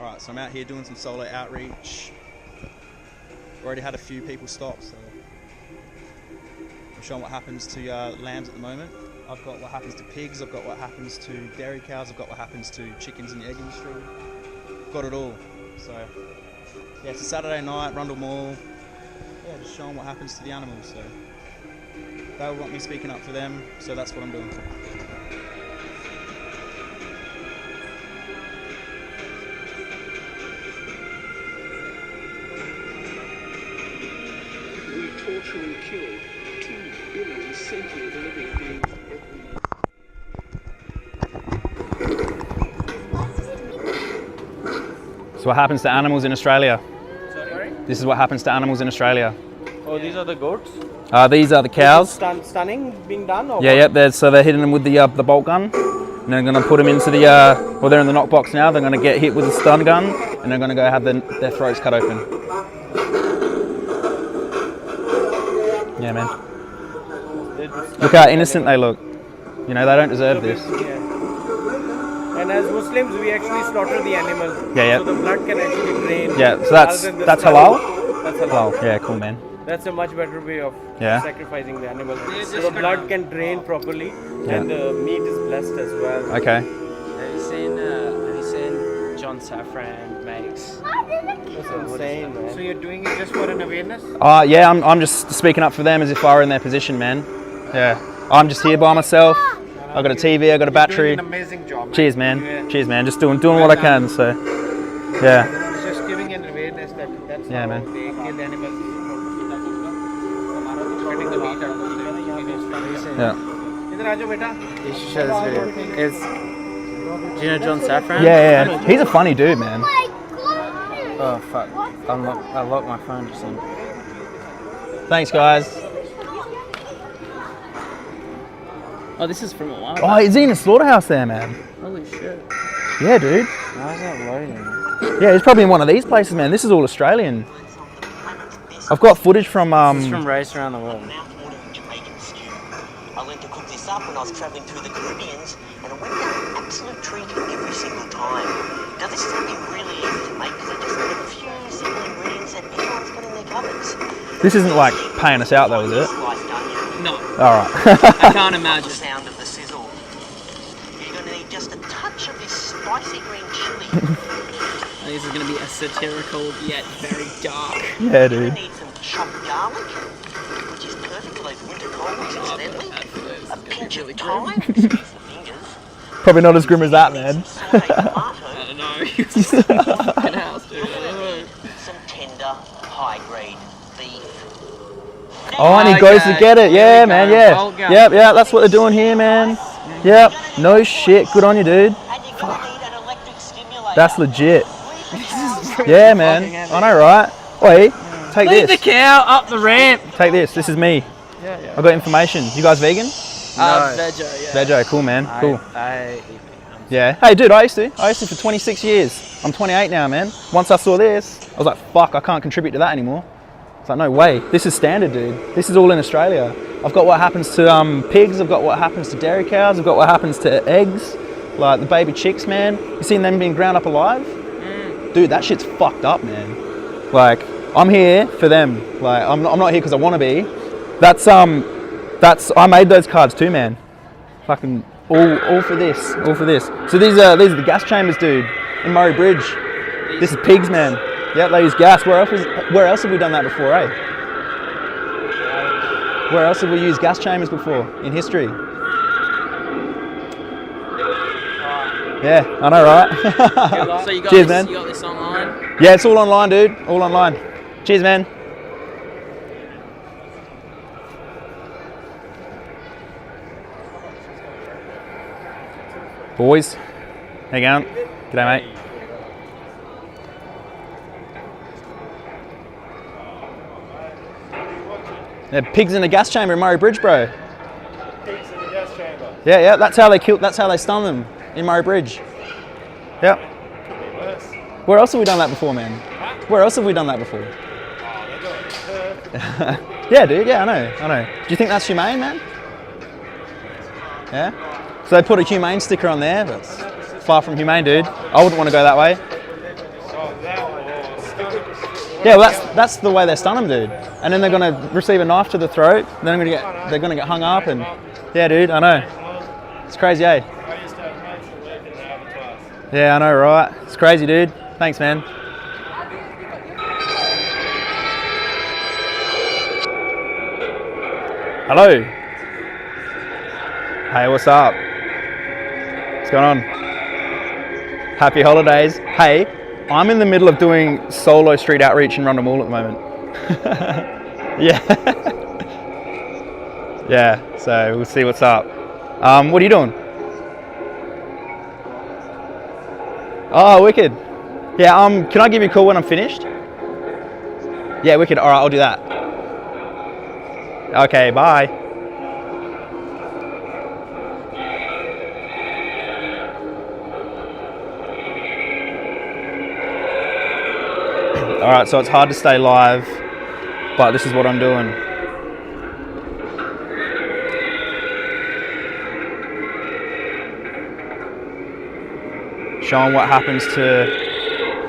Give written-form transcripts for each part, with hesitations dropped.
Alright, so I'm out here doing some solo outreach. Already had a few people stop, so I'm showing what happens to lambs at the moment. I've got what happens to pigs, I've got what happens to dairy cows, I've got what happens to chickens in the egg industry. I've got it all. So yeah, it's a Saturday night, Rundle Mall. Yeah, just showing what happens to the animals. So they will want me speaking up for them, so that's what I'm doing. We torture and kill 2 billion sentient living beings every year. So what happens to animals in Australia? Sorry? This is what happens to animals in Australia. Oh, these are the goats? These are the cows. Stunning being done? Or Yeah, what? yep. So they're hitting them with the bolt gun, and they're going to put them into the. Well, they're in the knock box now. They're going to get hit with the stun gun, and they're going to go have their throats cut open. Yeah, man. Look how innocent they look. You know, they don't deserve this. Yeah. And as Muslims, we actually slaughter the animal. Yeah, yeah. So the blood can actually drain. Yeah, so rather than the that's stunning. halal. That's halal. Oh, yeah, cool, man. That's a much better way of Yeah. sacrificing the animal. So the blood can drain properly, Yeah. and the meat is blessed as well. Okay. Have you seen John Safran makes? That's insane, man. So you're doing it just for an awareness? Yeah, I'm just speaking up for them as if I were in their position, man. Yeah. I'm just here by myself. I got a TV, I got a battery. You're doing an amazing job. Man. Cheers, man. Yeah. Cheers, man. Just doing what I can. So, yeah. It's just giving an awareness that's Yeah, how man. they kill animals. Getting the meat out of them. Yeah. Idhar aa jao beta. You should show this video. Do you know John Safran? Yeah. He's a funny dude, man. Oh fuck! I locked my phone just then. Thanks, guys. Oh, this is from a while. Oh, he's in a slaughterhouse there, man. Holy shit! Yeah, dude. Why is that loading? Yeah, he's probably in one of these places, man. This is all Australian. I've got footage from This is from Race Around the World. Mouth-watering Jamaican stew. I learned to cook this up when I was travelling through the Caribbeans, and it went down an absolute treat every single time. Now this is going to be really easy to make because I just need a few simple ingredients that everyone's got in their cupboards. This isn't like paying us out though, is it? Sliced onion, No, All right. I can't the imagine. sound of the sizzle. You're going to need just a touch of this spicy green chili. This is going to be a satirical yet very dark. Yeah, You're going dude. to need some chopped garlic, which is perfect for those winter colds, incidentally. A pinch of thyme, squeeze the fingers. Probably not as grim as that, man. Sauteed I tomato, don't know. It's just a fucking house, dude. I don't know. some tender, high-grade beef. Oh, and he goes to Okay, get it. there Yeah, we man. go. Yeah. Bulk gun. Yep. Yeah. That's what they're doing here, man. Yep. No shit. Good on you, dude. And you're going to need an electric stimulator. That's legit. Yeah, man. I know, right? Oi, take Lead the this. cow up the ramp. Take this. This is me. Yeah, yeah. I got information. You guys vegan? Veggie, yeah. Veggie. Cool, man. Cool. I Yeah. Hey, dude. I used to for 26 years. I'm 28 now, man. Once I saw this, I was like, fuck. I can't contribute to that anymore. It's like, no way. This is standard, dude. This is all in Australia. I've got what happens to pigs. I've got what happens to dairy cows. I've got what happens to eggs, like the baby chicks, man. You seen them being ground up alive? Dude, that shit's fucked up, man. Like, I'm here for them. Like, I'm not here because I want to be. That's I made those cards too, man. Fucking all for this, all for this. So these are the gas chambers, dude, in Murray Bridge. This is pigs, man. Yeah, they use gas. Where else have we done that before, eh? Where else have we used gas chambers before in history? Yeah, I know, right? So you got Cheers, this, man. You got this online. Yeah, it's all online, dude. All online. Cheers, man. Boys, how you going? G'day, mate. Yeah, pigs in a gas chamber in Murray Bridge, bro. Pigs in the gas chamber. Yeah, that's how they that's how they stun them in Murray Bridge. Yep. Where else have we done that before, man? Where else have we done that before? Yeah, dude, yeah, I know. Do you think that's humane, man? Yeah? So they put a humane sticker on there, but it's far from humane, dude. I wouldn't want to go that way. Yeah, well, that's the way they stun them, dude. And then they're gonna receive a knife to the throat. Then they're gonna get hung up, and yeah, dude, I know. It's crazy, eh? I used to have mates that worked in the abattoirs. Yeah, I know, right? It's crazy, dude. Thanks, man. Hello. Hey, what's up? What's going on? Happy holidays. Hey, I'm in the middle of doing solo street outreach in Rundle Mall at the moment. Yeah. Yeah, so we'll see what's up. What are you doing? Oh, wicked. Yeah, can I give you a call when I'm finished? Yeah, wicked. All right, I'll do that. Okay, bye. All right, so it's hard to stay live, but this is what I'm doing. Showing what happens to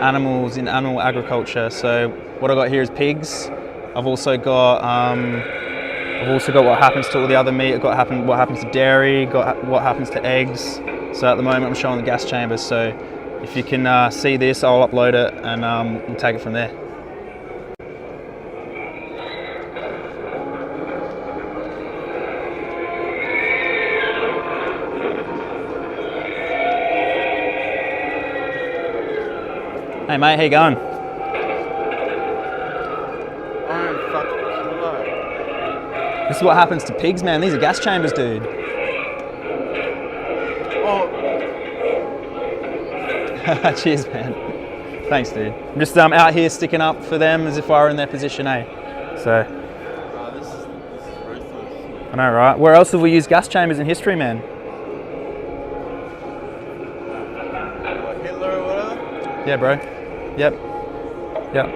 animals in animal agriculture. So what I got here is pigs. I've also got what happens to all the other meat. I've got what happens to dairy. Got what happens to eggs. So at the moment I'm showing the gas chambers. So if you can see this, I'll upload it and we'll take it from there. Hey mate, how you going? I'm fucking slow. This is what happens to pigs, man. These are gas chambers, dude. Oh, Cheers, man. Thanks, dude. I'm just out here sticking up for them as if I were in their position, eh? So. this is ruthless. I know, right? Where else have we used gas chambers in history, man? What, Hitler or whatever? Yeah, bro. Yep. Yep.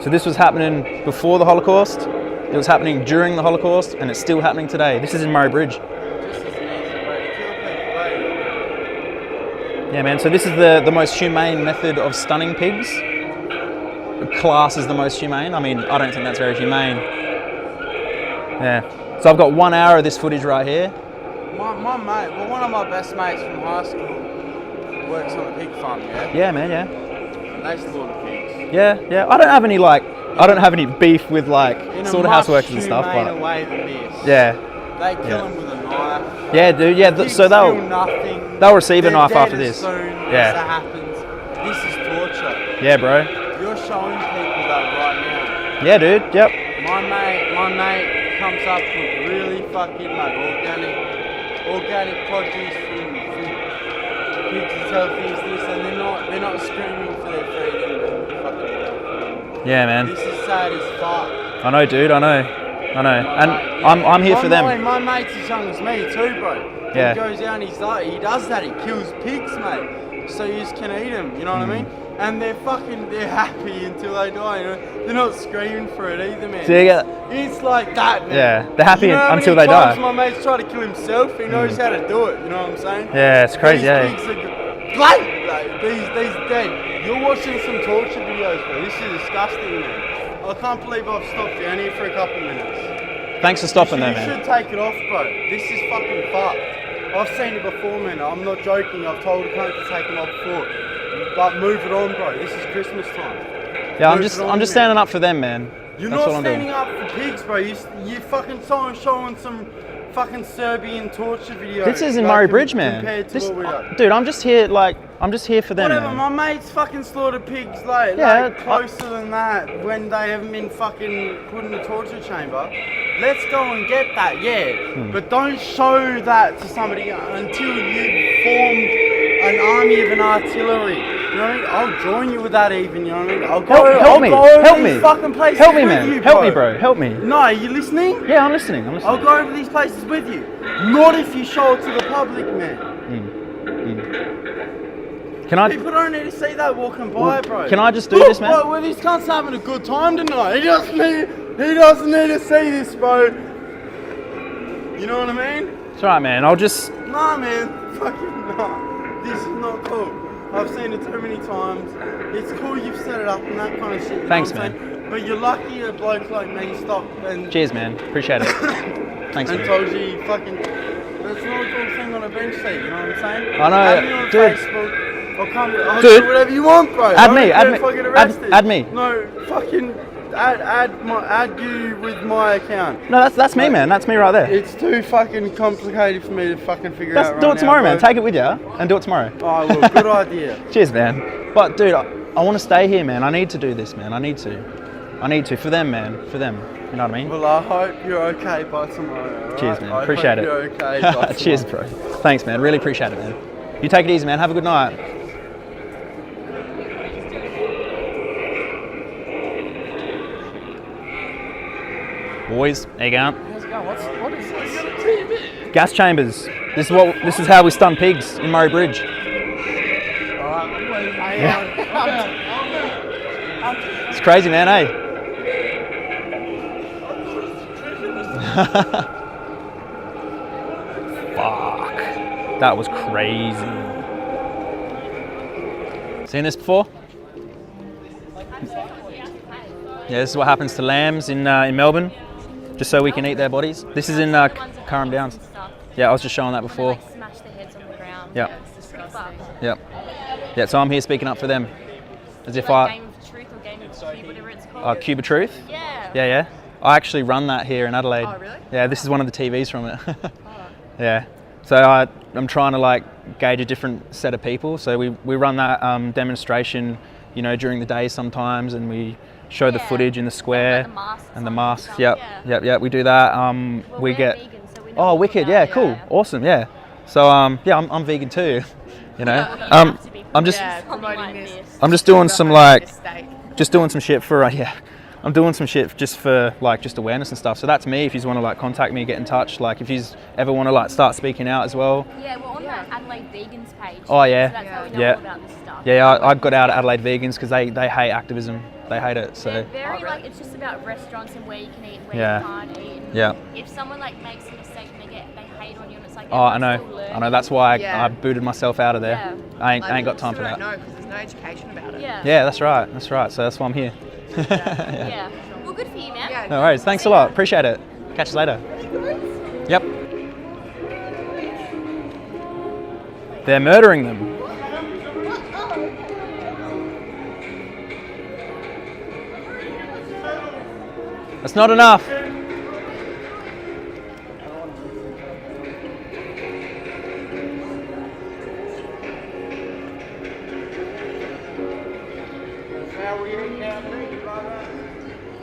So this was happening before the Holocaust. It was happening during the Holocaust, and it's still happening today. This is in Murray Bridge. Just as an easy way to kill people, eh? Yeah, man. So this is the most humane method of stunning pigs. Class is the most humane. I mean, I don't think that's very humane. Yeah. So I've got 1 hour of this footage right here. My mate, well, one of my best mates from high school works on a pig farm, yeah? Yeah, man. Yeah. They slaughter pigs. Yeah. Yeah. I don't have any beef with slaughterhouse workers and stuff, In a but much way than this. yeah. They kill them with a knife. Yeah, dude. Yeah. Pigs So feel nothing. they'll receive a They're knife dead after as this. Soon Yeah. as that happens. This is torture. Yeah, bro. You're showing people that right now. Yeah, dude. Yep. My mate comes up with really fucking organic produce from pigs as healthy as this, and they're not screaming for their freedom. Yeah, man. This is sad as fuck. I know, dude. I know. And I'm here for them. My mate's as young as me too, bro. Yeah. He goes out and he does that. He kills pigs, mate. So you just can eat them. You know what I mean? And they're happy until they die. You know? They're not screaming for it either, man. So you get, It's like that, man. yeah, they're happy You know how until many they times die. my mate's tried to kill himself. He knows how to do it. You know what I'm saying? Yeah, it's crazy, These eh? pigs are like these dead. You're watching some torture videos, bro. This is disgusting, man. I can't believe I've stopped down here for a couple minutes. Thanks for stopping You though, man. should take it off, bro. This is fucking fucked. I've seen it before, man. I'm not joking. I've told a cunt to take it off before. But move it on, bro. This is Christmas time. Yeah, I'm Move just it on, man. standing up for them, man. You're That's not what I'm standing doing. up for pigs, bro. You fucking showing some fucking Serbian torture videos. This is in like, Murray Bridge, man. Compared to what we are. Dude, I'm just here for them, Whatever, man. my mates fucking slaughter pigs Yeah, closer than that when they haven't been fucking put in a torture chamber. Let's go and get that, yeah. But don't show that to somebody until you've formed an army of an artillery. You know what I mean? I'll join you with that even, you know what I mean? I'll go Help me. over Help these me. fucking places Help me, with man. you, Help me, bro. Help me. No, are you listening? Yeah, I'm listening. I'll go over these places with you. Not if you show it to the public, man. Can I? People don't need to see that walking by, bro. Can I just do this, man? Well, this cunt's having a good time tonight. He doesn't need to see this, bro. You know what I mean? It's alright, man. I'll just. Nah, man. Fucking nah. This is not cool. I've seen it too many times. It's cool you've set it up and that kind of shit. Thanks, man. But you're lucky a bloke like me stopped and Cheers, man. Appreciate it. Thanks, and man. told you fucking. That's not a cool thing on a bench seat. You know what I'm saying? I know, Add me on dude. Facebook. I'll come. I'll Dude. do whatever you want, bro. Add me, I don't add care me, if I get arrested. add me. No, fucking add you with my account. No, that's me, man. That's me right there. It's too fucking complicated for me to fucking figure out. Do right it tomorrow, now, man. bro. Take it with you and do it tomorrow. Oh, look, good idea. Cheers, man. But dude, I want to stay here, man. I need to do this, man. I need to for them, man. For them. You know what I mean? Well, I hope you're okay by tomorrow. Right? Cheers, man. I Appreciate hope it. You're okay by tomorrow. Cheers, bro. Thanks, man. Really appreciate it, man. You take it easy, man. Have a good night. Boys, how you going? What is this? Gas chambers. This is how we stun pigs in Murray Bridge. It's crazy, man, eh? Fuck. That was crazy. Seen this before? Yeah, this is what happens to lambs in Melbourne, just so we can eat their bodies. This is in Curram Downs. Yeah, I was just showing that before. Smash their heads on the ground. Yeah. It's disgusting. Yep. Yeah, so I'm here speaking up for them. As if Game of Truth or Game of Cube, whatever it's called. Cube of Truth? Yeah. Yeah. I actually run that here in Adelaide. Oh, really? Yeah, this is one of the TVs from it. Oh. Yeah. So I'm trying to like gauge a different set of people. So we run that demonstration, you know, during the day sometimes, and we show the footage in the square and the masks. Yep. We do that. Well, we we're get. vegan, so we know Oh, all wicked! about Yeah, it. cool, awesome. Yeah. So yeah, I'm vegan too. You know, Well, you have to be I'm just something like this. I'm just doing some like just doing some shit for yeah. I'm doing some shit just for like just awareness and stuff. So that's me. If you want to like contact me, get in touch. Like if you ever want to like start speaking out as well. Yeah, we're on that Adelaide Vegans page. Oh yeah, So that's how we know yeah, all about this stuff. yeah. I got out at Adelaide Vegans because they hate activism. They hate it. So They're very like it's just about restaurants and where you can eat and where Yeah. you can't eat. And yeah. if someone like makes a mistake and they hate on you and it's like Oh, I everyone's still know. learning. I know. That's why Yeah. I booted myself out of there. Yeah. I ain't got time for that. No, because there's no education about it. Yeah. Yeah, that's right. That's right. So that's why I'm here. Yeah. Well, good for you, man. Yeah. No worries. Thanks a lot. Appreciate it. Catch you later. Yep. They're murdering them. That's not enough.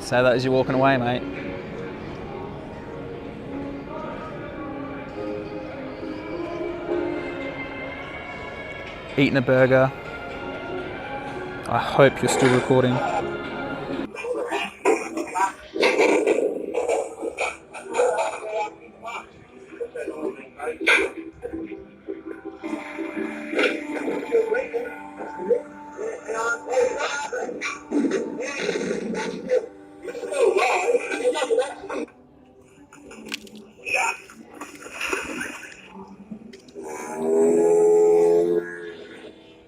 Say that as you're walking away, mate. Eating a burger. I hope you're still recording.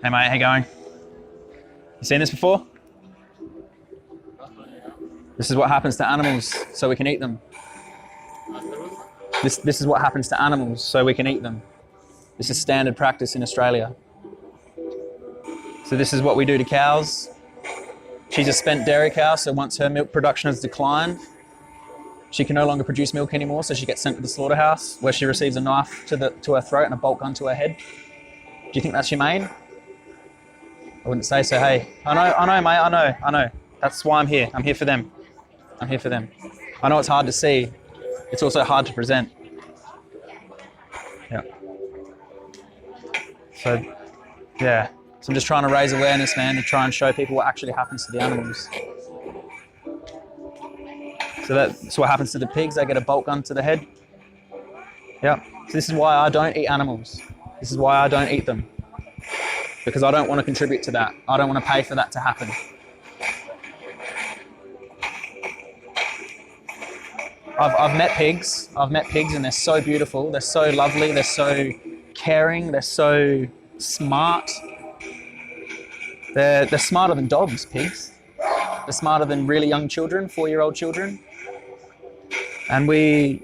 Hey mate, how you going? You seen this before? This is what happens to animals so we can eat them. This is what happens to animals so we can eat them. This is standard practice in Australia. So this is what we do to cows. She's a spent dairy cow, so once her milk production has declined, she can no longer produce milk anymore, so she gets sent to the slaughterhouse where she receives a knife to her throat and a bolt gun to her head. Do you think that's humane? I wouldn't say so. Hey, I know, mate. I know. That's why I'm here. I'm here for them. I'm here for them. I know it's hard to see. It's also hard to present. Yeah. So, yeah. So I'm just trying to raise awareness, man, to try and show people what actually happens to the animals. So that's what happens to the pigs. They get a bolt gun to the head. Yeah. So this is why I don't eat animals. This is why I don't eat them. Because I don't want to contribute to that. I don't want to pay for that to happen. I've met pigs. I've met pigs and they're so beautiful. They're so lovely. They're so caring. They're so smart. They're smarter than dogs, pigs. They're smarter than really young children, 4-year-old children. And we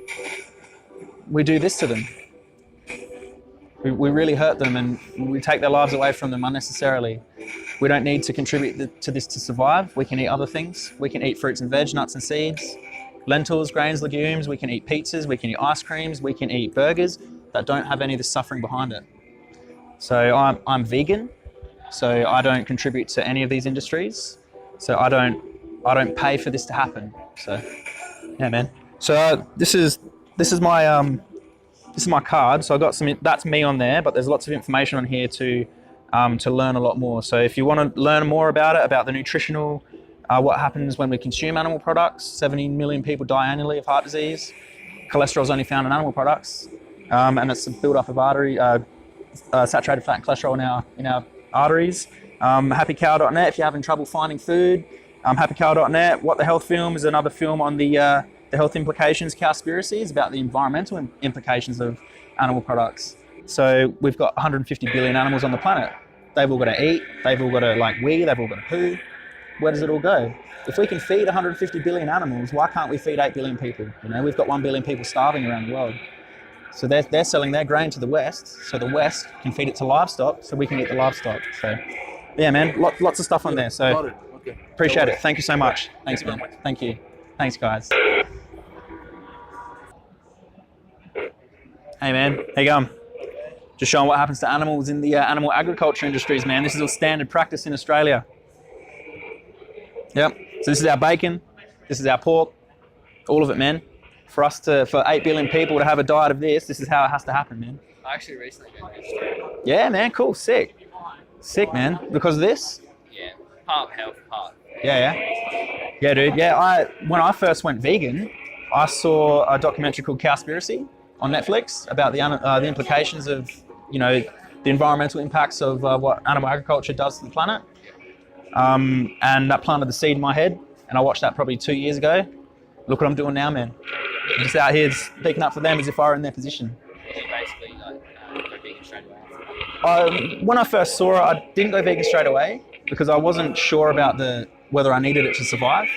do this to them. We really hurt them and we take their lives away from them unnecessarily. We don't need to contribute to this to survive. We can eat other things. We can eat fruits and veg, nuts and seeds, lentils, grains, legumes. We can eat pizzas. We can eat ice creams. We can eat burgers that don't have any of the suffering behind it. So I'm vegan. So I don't contribute to any of these industries. So I don't pay for this to happen. So yeah, man. So this is my card. So I got some. That's me on there, but there's lots of information on here to learn a lot more. So if you want to learn more about it, about the nutritional, what happens when we consume animal products, 70 million people die annually of heart disease. Cholesterol is only found in animal products, and it's a build-up of artery, saturated fat and cholesterol in our arteries. Happycow.net if you're having trouble finding food. Happycow.net. What the Health film is another film on the health implications, cowspiracy, about the environmental implications of animal products. So we've got 150 billion animals on the planet. They've all got to eat, they've all got to wee, they've all got to poo. Where does it all go? If we can feed 150 billion animals, why can't we feed 8 billion people? You know, we've got 1 billion people starving around the world. So they're selling their grain to the West, so the West can feed it to livestock, so we can eat the livestock. So yeah, man, lots of stuff on there. So appreciate it. Thank you so much. Thanks, man. Thank you. Thanks, guys. Hey, man. How you going? Just showing what happens to animals in the animal agriculture industries, man. This is all standard practice in Australia. Yep. So this is our bacon. This is our pork. All of it, man. For 8 billion people to have a diet of this is how it has to happen, man. I actually recently got vegetarian. Yeah, man. Cool. Sick. Sick, man. Because of this? Yeah. Part health, part. Yeah. Yeah, dude. Yeah, when I first went vegan, I saw a documentary called Cowspiracy on Netflix about the implications of, you know, the environmental impacts of what animal agriculture does to the planet. And that planted the seed in my head. And I watched that probably 2 years ago. Look what I'm doing now, man. I'm just out here speaking up for them as if I were in their position. You basically go vegan straight away. When I first saw it, I didn't go vegan straight away because I wasn't sure about whether I needed it to survive.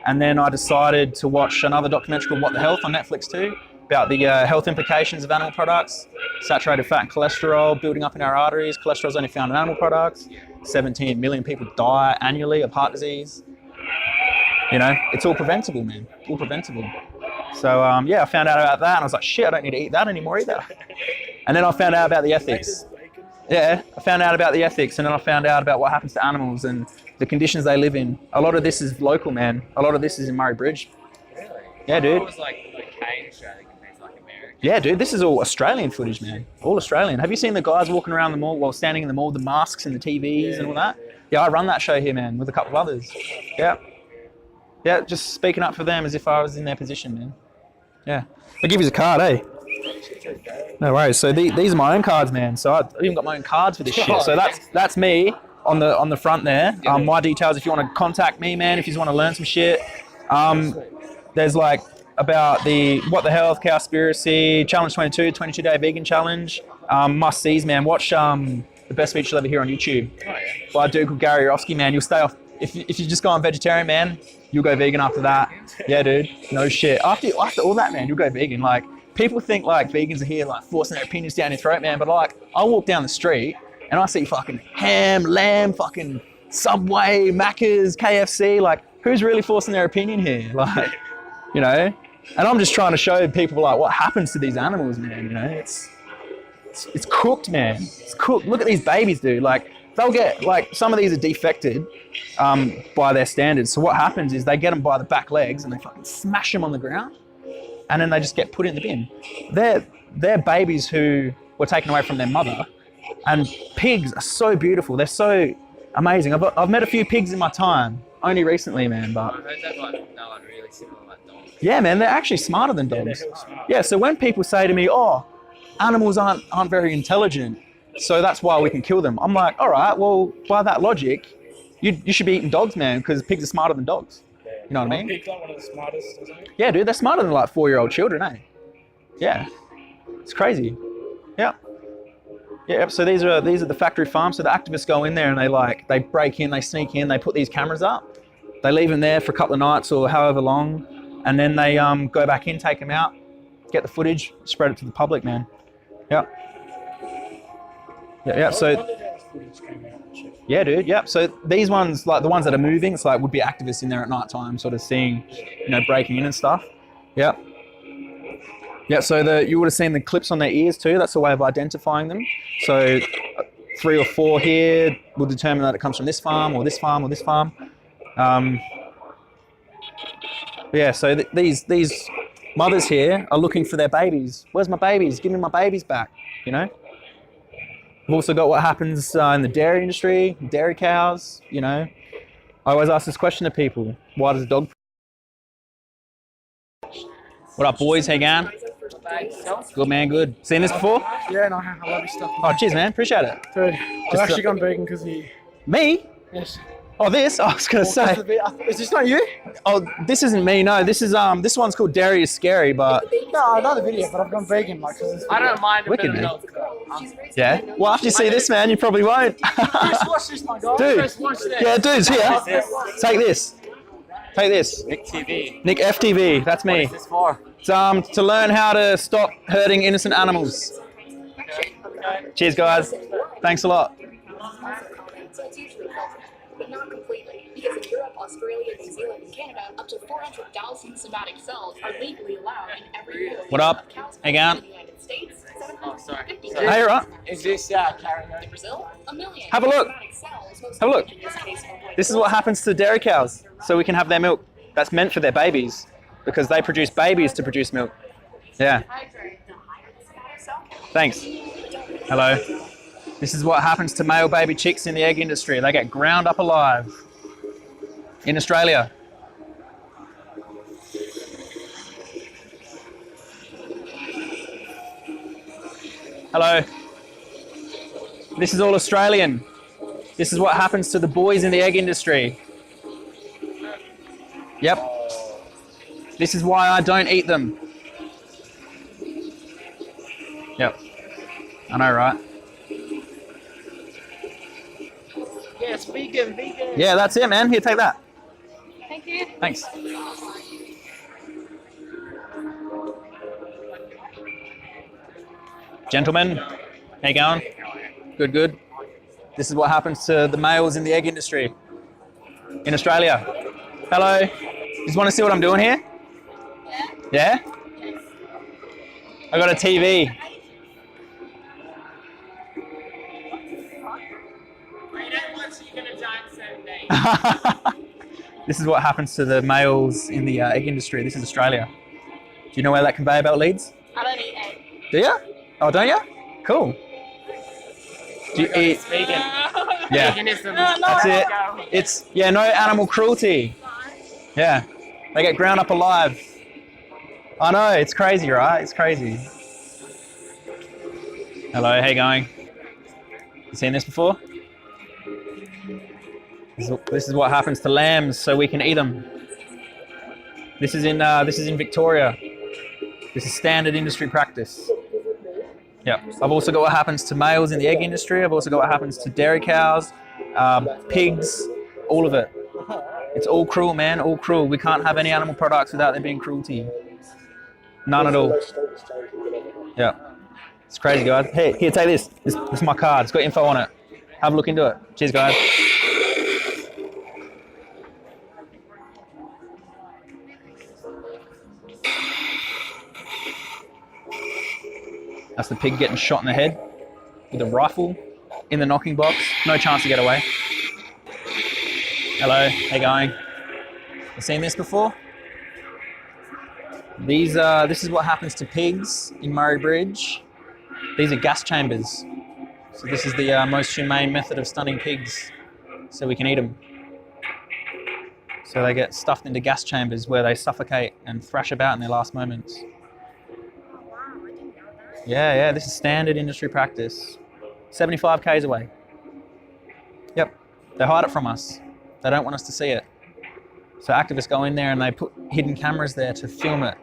And then I decided to watch another documentary called What the Health on Netflix too, about the health implications of animal products, saturated fat and cholesterol building up in our arteries. Cholesterol is only found in animal products. 17 million people die annually of heart disease. You know, it's all preventable, man. All preventable. So yeah, I found out about that and I was like, shit, I don't need to eat that anymore either. And then I found out about the ethics. Yeah, I found out about the ethics, and then I found out about what happens to animals and the conditions they live in. A lot of this is local, man. A lot of this is in Murray Bridge. Really? Yeah, dude. It was like okay in Australia compared to like America. Yeah, dude, this is all Australian footage, man. All Australian. Have you seen the guys walking around the mall while standing in the mall, the masks and the TVs and all that? Yeah, I run that show here, man, with a couple of others. Yeah. Yeah, just speaking up for them as if I was in their position, man. Yeah. I'll give you a card, eh? No worries. So these are my own cards, man. So I've even got my own cards for this shit. So that's me on the front there. My details if you want to contact me, man, if you just want to learn some shit. There's like about the What the Health, Cowspiracy, Challenge 22, 22-day vegan challenge. Must-sees, man. Watch The Best Speech You'll Ever Hear on YouTube. Oh, yeah. By a dude called Gary Orofsky, man. You'll stay off. If you just go on vegetarian, man, you'll go vegan after that. Yeah, dude. No shit. After all that, man, you'll go vegan. Like, people think like vegans are here like forcing their opinions down your throat, man. But like, I walk down the street and I see fucking ham, lamb, fucking Subway, Macca's, KFC. Like, who's really forcing their opinion here? Like, you know? And I'm just trying to show people like what happens to these animals, man. You know, it's cooked, man. It's cooked. Look at these babies, dude. Like, they'll get, like, some of these are defected by their standards. So what happens is they get them by the back legs and they fucking smash them on the ground, and then they just get put in the bin. They're babies who were taken away from their mother. And pigs are so beautiful. They're so amazing. I've met a few pigs in my time, only recently, man. But I heard that they're like really similar like dogs. yeah, man, they're actually smarter than dogs. Yeah, so when people say to me, oh, animals aren't very intelligent, so that's why we can kill them. I'm like, all right, well, by that logic, you should be eating dogs, man, because pigs are smarter than dogs. You know what I mean? Pigs aren't one of the smartest, isn't it? Yeah, dude, they're smarter than like 4-year-old children, eh? Yeah, it's crazy. Yeah. Yeah, so these are the factory farms. So the activists go in there and they break in, they sneak in, they put these cameras up, they leave them there for a couple of nights or however long, and then they go back in, take them out, get the footage, spread it to the public, man. Yeah. Yeah. So. Yeah, dude. Yep. So these ones, like the ones that are moving, it's like would be activists in there at night time, sort of seeing, breaking in and stuff. Yep. Yeah, so you would have seen the clips on their ears too. That's a way of identifying them. So 3 or 4 here will determine that it comes from this farm or this farm or this farm. Yeah, so these mothers here are looking for their babies. Where's my babies? Give me my babies back, We've also got what happens in the dairy industry, dairy cows, I always ask this question to people. Why does a dog... What up, boys? How you going? Good, man, good. Seen this before? Yeah, no, I love your stuff. Oh, cheers, man. Appreciate it. Dude, I've actually gone vegan because he... Me? Yes. Oh, this? I was going to say. Is this not you? Oh, this isn't me, no. This one's called Dairy is Scary, but... No, another video, but I've gone vegan, like, I don't mind a wicked, bit of man. milk. Yeah? Well, after you see this, man, you probably won't. Just watch this, my guy. Dude. Just watch this. Yeah, dudes, here. Take this. Take this. Nick TV. Nick FTV, that's me. What is this for? It's to learn how to stop hurting innocent animals. Cheers, guys. Thanks a lot. But not completely, because in Europe, Australia, New Zealand, and Canada, up to 400,000 somatic cells are legally allowed in every home. What up? Hang on. In the United States, Oh, sorry. Hey, you're right. Is this carrying in Brazil, 1 million. Have a look. Somatic cells, most Have a look. in this case, are white This is what happens to dairy cows, so we can have their milk. That's meant for their babies, because they produce babies to produce milk. Yeah. Thanks. Hello. This is what happens to male baby chicks in the egg industry. They get ground up alive. In Australia. Hello. This is all Australian. This is what happens to the boys in the egg industry. Yep. This is why I don't eat them. Yep. I know, right? Yes, vegan. Yeah, that's it, man. Here, take that. Thank you. Thanks. Gentlemen, how you going? Good, good. This is what happens to the males in the egg industry in Australia. Hello. Just want to see what I'm doing here? Yeah? I got a TV. This is what happens to the males in the egg industry. This is Australia. Do you know where that conveyor belt leads? I don't eat eggs. Do you? Oh, don't you? Cool. Do you eat? Vegan. Yeah. Veganism. That's it. It's, no animal cruelty. Yeah. They get ground up alive. I know, it's crazy, right? It's crazy. Hello, how you going? You seen this before? This is what happens to lambs, so we can eat them. This is in Victoria. This is standard industry practice. Yeah. I've also got what happens to males in the egg industry. I've also got what happens to dairy cows, pigs, all of it. It's all cruel, man. All cruel. We can't have any animal products without there being cruelty. None at all. Yeah. It's crazy, guys. Hey, here, take this. This is my card. It's got info on it. Have a look into it. Cheers, guys. That's the pig getting shot in the head with a rifle in the knocking box. No chance to get away. Hello, how you going? You seen this before? This is what happens to pigs in Murray Bridge. These are gas chambers. So this is the most humane method of stunning pigs, so we can eat them. So they get stuffed into gas chambers where they suffocate and thrash about in their last moments. Yeah, this is standard industry practice. 75 k's away. Yep, they hide it from us. They don't want us to see it. So activists go in there and they put hidden cameras there to film it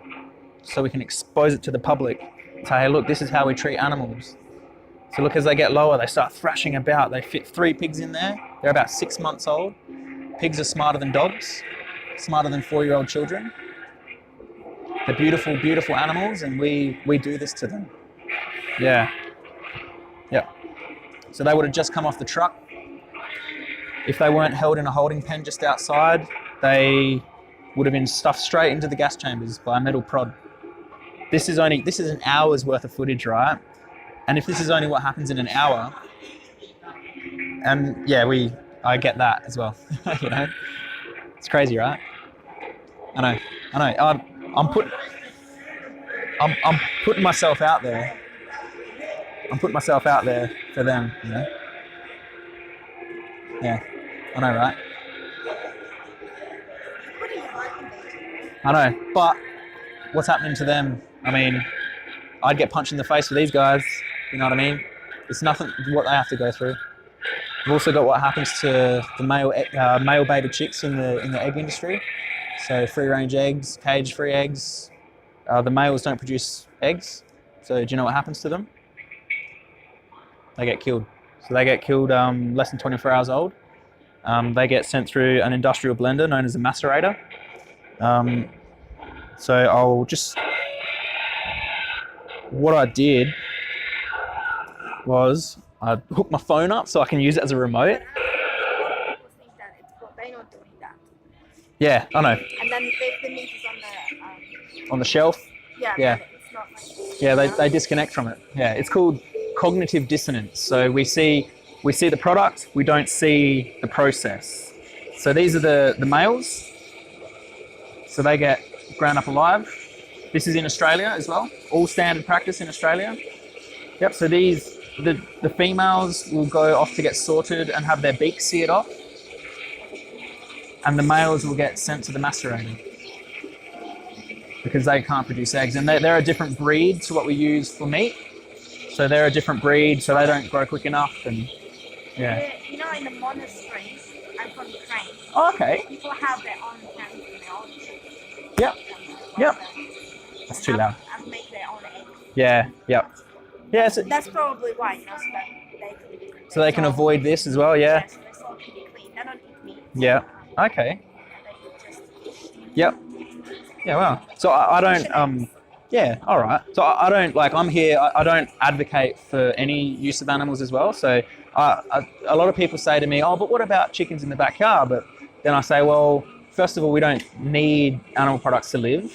so we can expose it to the public. Say, hey, look, this is how we treat animals. So look, as they get lower, they start thrashing about. They fit 3 pigs in there. They're about 6 months old. Pigs are smarter than dogs, smarter than 4-year-old children. They're beautiful, beautiful animals, and we do this to them. Yeah. Yep. So they would have just come off the truck. If they weren't held in a holding pen just outside, they would have been stuffed straight into the gas chambers by a metal prod. This is an hour's worth of footage, right? And if this is only what happens in an hour, and yeah, I get that as well. You know, it's crazy, right? I know. I'm putting myself out there. I'm putting myself out there for them, you know? Yeah, I know, right? I know, but what's happening to them? I mean, I'd get punched in the face for these guys, you know what I mean? It's nothing what they have to go through. We've also got what happens to the male baited chicks in the egg industry. So free-range eggs, cage-free eggs. The males don't produce eggs. So do you know what happens to them? They get killed. So they get killed less than 24 hours old. They get sent through an industrial blender known as a macerator. So I'll just... What I did was I hooked my phone up so I can use it as a remote. Yeah, I know. And then the meat is on the shelf. Yeah. It's not like, yeah, they disconnect from it. Yeah, it's called cognitive dissonance. So we see the product, we don't see the process. So these are the males. So they get ground up alive. This is in Australia as well. All standard practice in Australia. Yep. So the females will go off to get sorted and have their beaks seared off, and the males will get sent to the macerator because they can't produce eggs, and they're a different breed to what we use for meat. So they're a different breed, so they don't grow quick enough, and yeah. You know, in the monasteries, I'm from Ukraine. Oh, okay. People have their own hens and their own chickens. Yep. Yep. That's too loud. And make their own eggs. Yeah. Yep. Yeah. So that's probably why, you know, so they can avoid this as well. Yeah. So they're so pretty clean. They don't eat meat. Yeah. Okay. Yep. Yeah. Wow. So I don't. Yeah. All right. So I don't like. I'm here. I don't advocate for any use of animals as well. So a lot of people say to me, "Oh, but what about chickens in the backyard?" But then I say, well, first of all, we don't need animal products to live.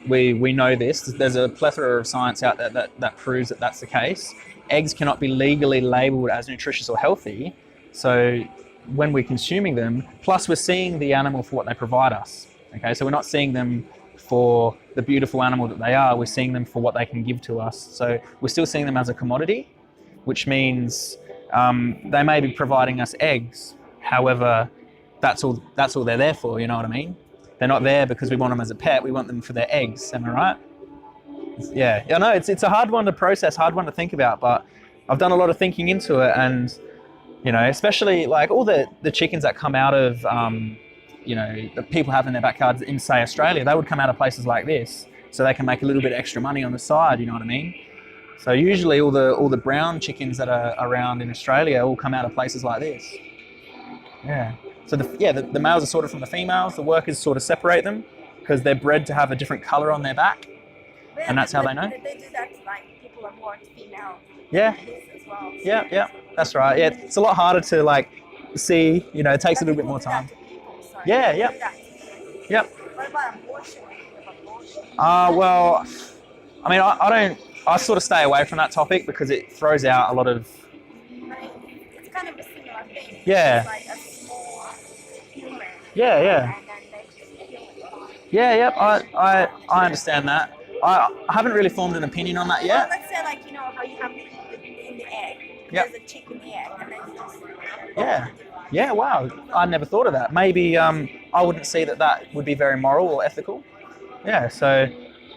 We know this. There's a plethora of science out there that proves that that's the case. Eggs cannot be legally labelled as nutritious or healthy. So when we're consuming them, plus we're seeing the animal for what they provide us. Okay, so we're not seeing them for the beautiful animal that they are. We're seeing them for what they can give to us. So we're still seeing them as a commodity, which means they may be providing us eggs. However, that's all they're there for. You know what I mean? They're not there because we want them as a pet. We want them for their eggs. Am I right? Yeah. I know it's a hard one to process, hard one to think about, but I've done a lot of thinking into it, and you know, especially like all the chickens that come out of you know, that people have in their backyards in, say, Australia, they would come out of places like this, so they can make a little bit extra money on the side. You know what I mean? So usually all the brown chickens that are around in Australia all come out of places like this. Yeah. So the males are sorted from the females. The workers sort of separate them because they're bred to have a different color on their back, and that's how they know. They do that to like people are born female. Yeah. As well, so Yeah. That's right. Yeah. It's a lot harder to like see. You know, it takes a little bit more time. Yeah. Yep. What about abortion? Well, I mean, I sort of stay away from that topic because it throws out a lot of. It's kind of a similar thing. Yeah. It's like a small human. Yeah. And then they just kill it. Yeah. Yep. I understand that. I haven't really formed an opinion on that yet. Well, let's say like, you know, how you have in the egg. Yep. There's a chick in the egg, and then just. Yeah. Yeah, wow. I never thought of that. Maybe I wouldn't see that would be very moral or ethical. Yeah, so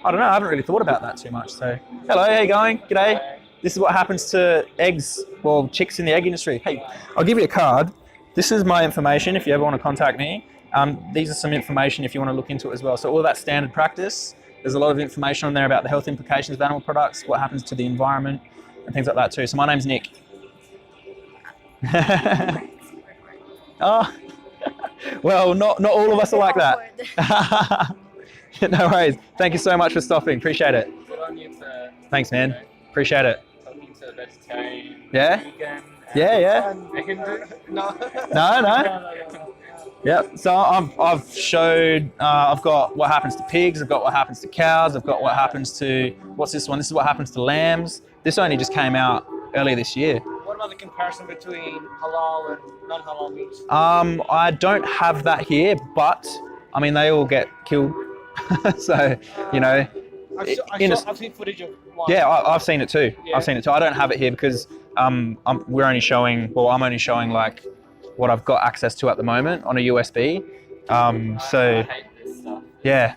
I don't know. I haven't really thought about that too much. So, hello, how you going? G'day. This is what happens to eggs, well, chicks in the egg industry. Hey, I'll give you a card. This is my information if you ever want to contact me. These are some information if you want to look into it as well. So all that standard practice, there's a lot of information on there about the health implications of animal products, what happens to the environment. and things like that too. So my name's Nick. Oh, well, not all of us are like that. No worries. Thank you so much for stopping. Appreciate it. Good on you for, Thanks, man. Appreciate it. talking to a vegetarian, Yeah? vegan. Yeah. No. Yep. So I've showed. I've got what happens to pigs. I've got what happens to cows. I've got what happens to what's this one? This is what happens to lambs. This only just came out earlier this year. What about the comparison between halal and non-halal meats? I don't have that here, but I mean they all get killed. So you know. I've seen footage of one. Yeah, I've seen it too. Yeah. I've seen it too. I don't have it here because I'm only showing like what I've got access to at the moment on a USB. So I hate this stuff. yeah.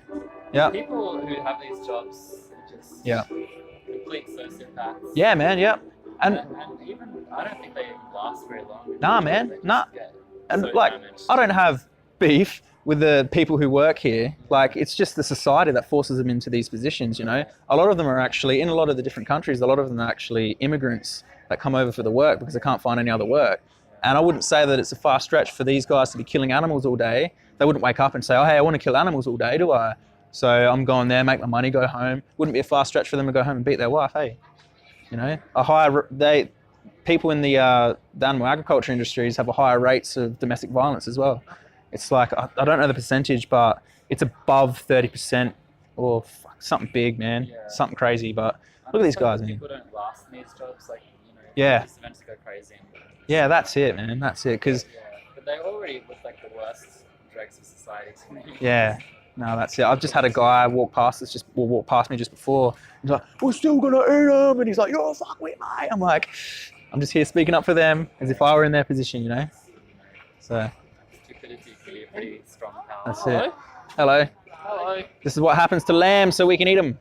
People who have these jobs are just complete sociopaths. Yeah, man. Yeah. And even I don't think they last very long. nah, man. They just Nah. get And so like, damaged. I don't have beef with the people who work here. Like, it's just the society that forces them into these positions, you know? A lot of them are actually, in a lot of the different countries, a lot of them are actually immigrants that come over for the work because they can't find any other work. And I wouldn't say that it's a far stretch for these guys to be killing animals all day. They wouldn't wake up and say, oh, hey, I want to kill animals all day, do I? So I'm going there, make my money, go home. Wouldn't be a far stretch for them to go home and beat their wife, hey? You know? People in the animal agriculture industries have a higher rates of domestic violence as well. It's like, I don't know the percentage, but it's above 30% or something big, man. Yeah. Something crazy. But look at these guys, man. People don't last in these jobs, like, you know, Yeah. these events go crazy. Yeah, that's it, man. That's it. Because, But they already look like the worst dregs of society to me. yeah, no, that's it. I've just had a guy walk past me just before. He's like, we're still going to eat them. And he's like, you're a fuckwit, mate. I'm like, I'm just here speaking up for them as if I were in their position, you know? So Stupidity can be a pretty strong power. that's it. Hello. Hello. This is what happens to lambs so we can eat them.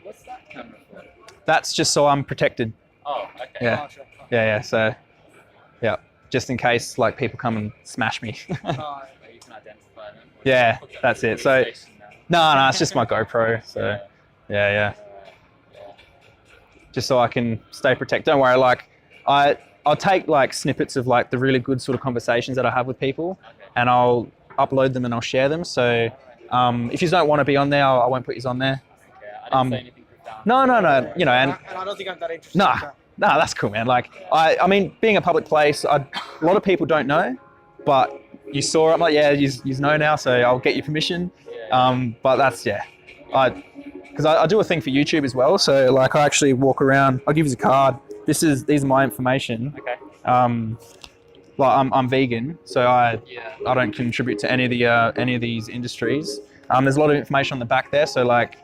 What's that camera for? That's just so I'm protected. Oh, okay. Yeah. Oh, sure. Yeah. So, yeah, just in case like people come and smash me. Oh, you can identify them. Yeah, that's it. So, no, it's just my GoPro. So, yeah. Just so I can stay protected. Don't worry. Like, I'll take like snippets of like the really good sort of conversations that I have with people, and I'll upload them and I'll share them. So, if you don't want to be on there, I won't put you on there. Okay, I didn't say anything profound. No. You know, and I don't think I'm that interested. nah, that's cool, man. Like, I mean, being a public place, a lot of people don't know, but you saw it. I'm like, yeah, you know now, so I'll get your permission. But that's because I do a thing for YouTube as well. So like, I actually walk around. I'll give you a card. These are my information. Okay. Well, I'm vegan, so I don't contribute to any of these industries. There's a lot of information on the back there. So like,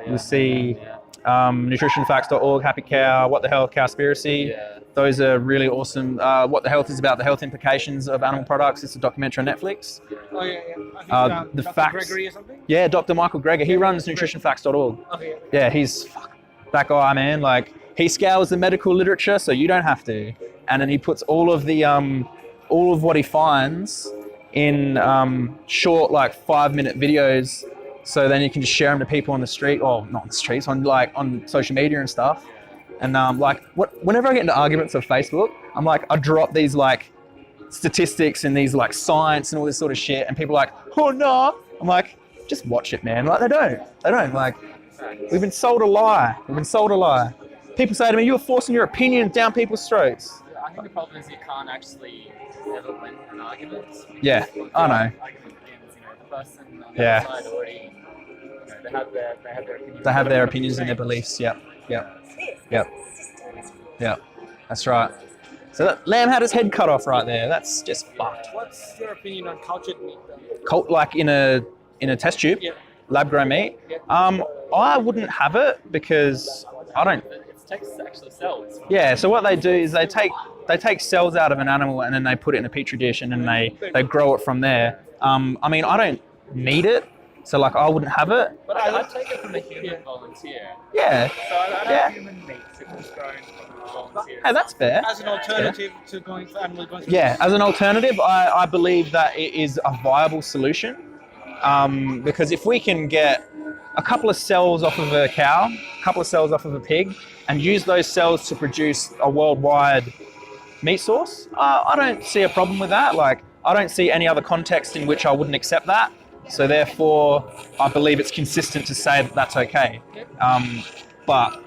you'll see nutritionfacts.org, Happy Cow, What the Health, Cowspiracy. Yeah. Those are really awesome. What the Health is about the health implications of animal products. It's a documentary on Netflix. Oh yeah. I think The Dr. facts. Gregory or something. Yeah, Dr. Michael Greger. He runs nutritionfacts.org. Okay. Yeah, he's that guy, man. Like, he scours the medical literature, so you don't have to. And then he puts all of what he finds in short, like 5-minute videos. So then you can just share them to people on the street, or not on the streets, on social media and stuff. And whenever I get into arguments on Facebook, I'm like, I drop these like statistics and these like science and all this sort of shit, and people are like, oh no. I'm like, just watch it, man. Like, they don't. Like, we've been sold a lie. People say to me, you're forcing your opinion down people's throats. I think the problem is you can't actually ever win an argument. Yeah, I know. Argument wins, the person on the other side already, they have their opinions. They have their opinions and their beliefs. Yep. That's right. So that lamb had his head cut off right there. That's just fucked. What's your opinion on cultured meat? Like in a test tube, lab grown meat. I wouldn't have it because I don't. It takes actual cells. Yeah. So what they do is they take cells out of an animal and then they put it in a petri dish and then they grow it from there. I mean, I don't need it, so like I wouldn't have it. But I take it from a human volunteer. Yeah. So I don't have human meat if it's grown from volunteers. Hey, that's fair. As an alternative to going for animal going. Yeah, as an alternative, I believe that it is a viable solution, because if we can get a couple of cells off of a cow, a couple of cells off of a pig, and use those cells to produce a worldwide meat source, I don't see a problem with that. Like, I don't see any other context in which I wouldn't accept that. So therefore, I believe it's consistent to say that that's okay. But,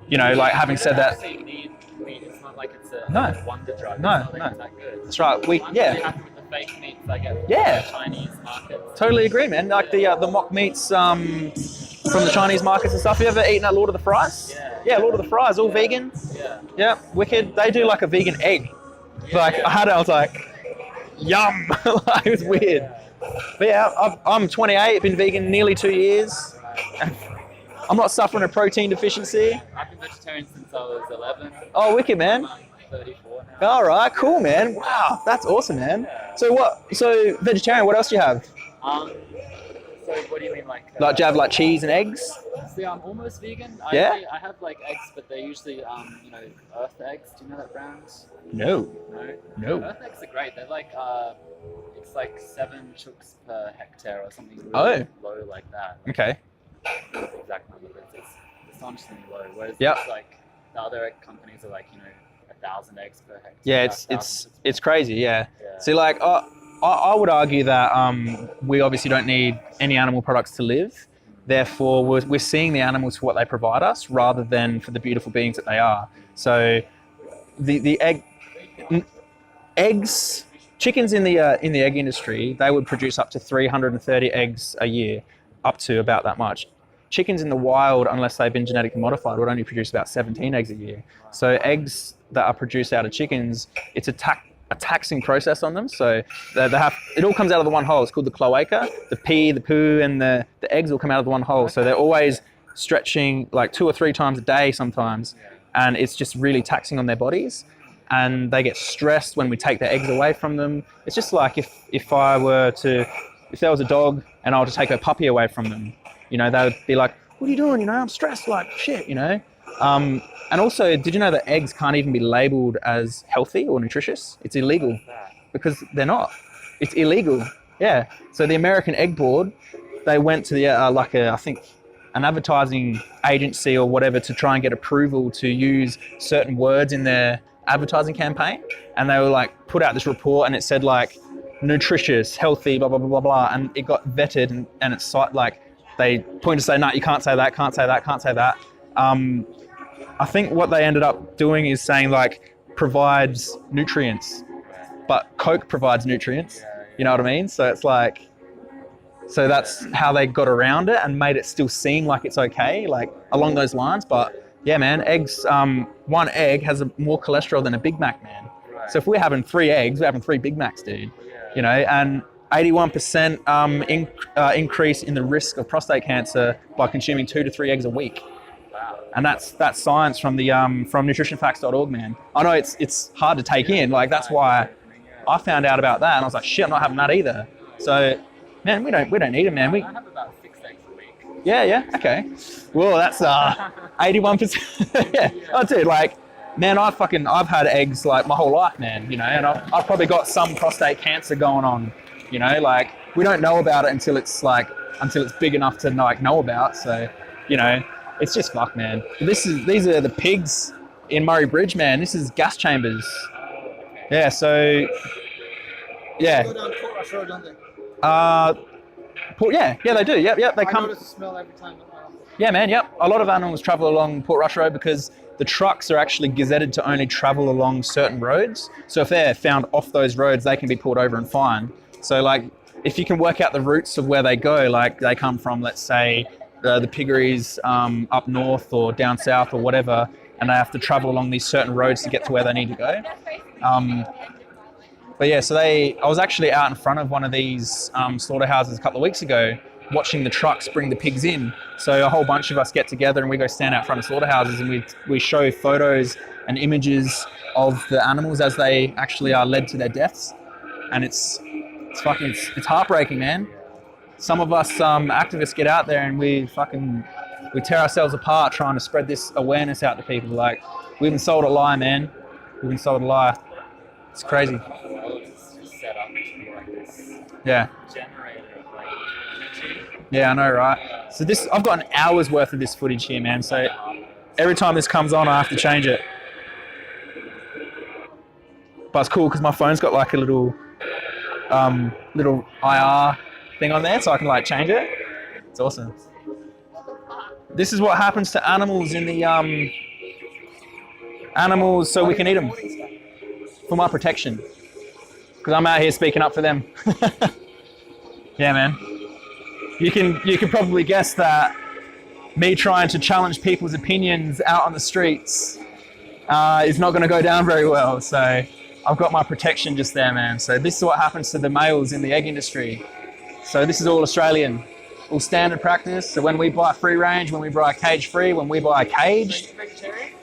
you know, like having said that, It's not like it's a No. wonder drug. No, It's not like no. it's that good. that's right. I'm really happy with the fake meats I get Yeah. from the Chinese markets. Totally agree, man. Like the mock meats from the Chinese markets and stuff. You ever eaten at Lord of the Fries? Yeah, Lord of the Fries, all vegan. Yeah. Yeah, wicked. They do like a vegan egg. Like I had it, I was like, yum. Like, it was weird. But yeah, I'm 28, been vegan nearly 2 years. I'm not suffering a protein deficiency. I've been vegetarian since I was 11. Oh, wicked, man. I'm 34 now. All right, cool, man. Wow, that's awesome, man. So vegetarian, what else do you have? So what do you mean, like? Like, do you have like cheese and eggs? See, I'm almost vegan. Yeah? I have like eggs, but they're usually, Earth eggs. Do you know that brand? No. No. Earth eggs are great. They're like, it's like 7 chooks per hectare or something really low like that. Okay. That's the exact number, but it's astonishingly low. Whereas Yep. it's like the other egg companies are like, 1,000 eggs per hectare. Yeah, it's crazy. Yeah. See, like, I would argue that we obviously don't need any animal products to live. Therefore, we're seeing the animals for what they provide us rather than for the beautiful beings that they are. So, the eggs, chickens in the egg industry, they would produce up to 330 eggs a year, up to about that much. Chickens in the wild, unless they've been genetically modified, would only produce about 17 eggs a year. So eggs that are produced out of chickens, it's a taxing process on them. So it all comes out of the one hole. It's called the cloaca. The pee, the poo, and the eggs all come out of the one hole. So they're always stretching like 2 or 3 times a day sometimes. And it's just really taxing on their bodies. And they get stressed when we take their eggs away from them. It's just like if there was a dog and I were to take her puppy away from them, they would be like, what are you doing? I'm stressed, like shit, And also, did you know that eggs can't even be labeled as healthy or nutritious? It's illegal because they're not. It's illegal. Yeah. So the American Egg Board, they went to the I think an advertising agency or whatever to try and get approval to use certain words in their advertising campaign, and they were like put out this report and it said like nutritious, healthy, blah blah blah blah blah, and it got vetted and it's like they point to say no, you can't say that, can't say that, can't say that. I think what they ended up doing is saying like provides nutrients, but Coke provides nutrients. You know what I mean? So it's like, so that's how they got around it and made it still seem like it's okay, like along those lines. But yeah, man, eggs, one egg has more cholesterol than a Big Mac, man. So if we're having 3 eggs, we're having 3 Big Macs, dude. And 81% increase in the risk of prostate cancer by consuming 2 to 3 eggs a week. And that's science from the from nutritionfacts.org, man. I know it's hard to take in. Like that's why I found out about that, and I was like, shit, I'm not having that either. So, man, we don't need it, man. I have about 6 eggs a week. Yeah, okay. Well, that's 81%. Yeah. Oh, dude, like, man, I've had eggs like my whole life, man. And I've probably got some prostate cancer going on. Like we don't know about it until it's big enough to know about. So, it's just fuck, man. These are the pigs in Murray Bridge, man. This is gas chambers. Yeah, so yeah. They go down Port Rush Road, don't they? Yeah, they do. Yep. They come. I notice the smell every time. Yeah, man. Yep. A lot of animals travel along Port Rush Road because the trucks are actually gazetted to only travel along certain roads. So if they're found off those roads, they can be pulled over and fined. So like, if you can work out the routes of where they go, like they come from, let's say, the piggeries up north or down south or whatever, and they have to travel along these certain roads to get to where they need to go. But yeah, so I was actually out in front of one of these slaughterhouses a couple of weeks ago, watching the trucks bring the pigs in. So a whole bunch of us get together and we go stand out front of slaughterhouses and we show photos and images of the animals as they actually are led to their deaths. And it's heartbreaking, man. Some of us activists get out there and we tear ourselves apart trying to spread this awareness out to people. Like, we've been sold a lie, man. We've been sold a lie. It's crazy. The world is just set up to be like this. Yeah. Generator of like energy. Yeah, I know, right? So this, I've got an hour's worth of this footage here, man. So every time this comes on, I have to change it. But it's cool because my phone's got like a little IR thing on there, so I can like change it. It's awesome. This is what happens to animals in the animals, so we can eat them for my protection. Because I'm out here speaking up for them. Yeah, man. You can probably guess that me trying to challenge people's opinions out on the streets is not going to go down very well. So I've got my protection just there, man. So this is what happens to the males in the egg industry. So this is all Australian, all standard practice. So when we buy free range, when we buy cage free, when we buy caged,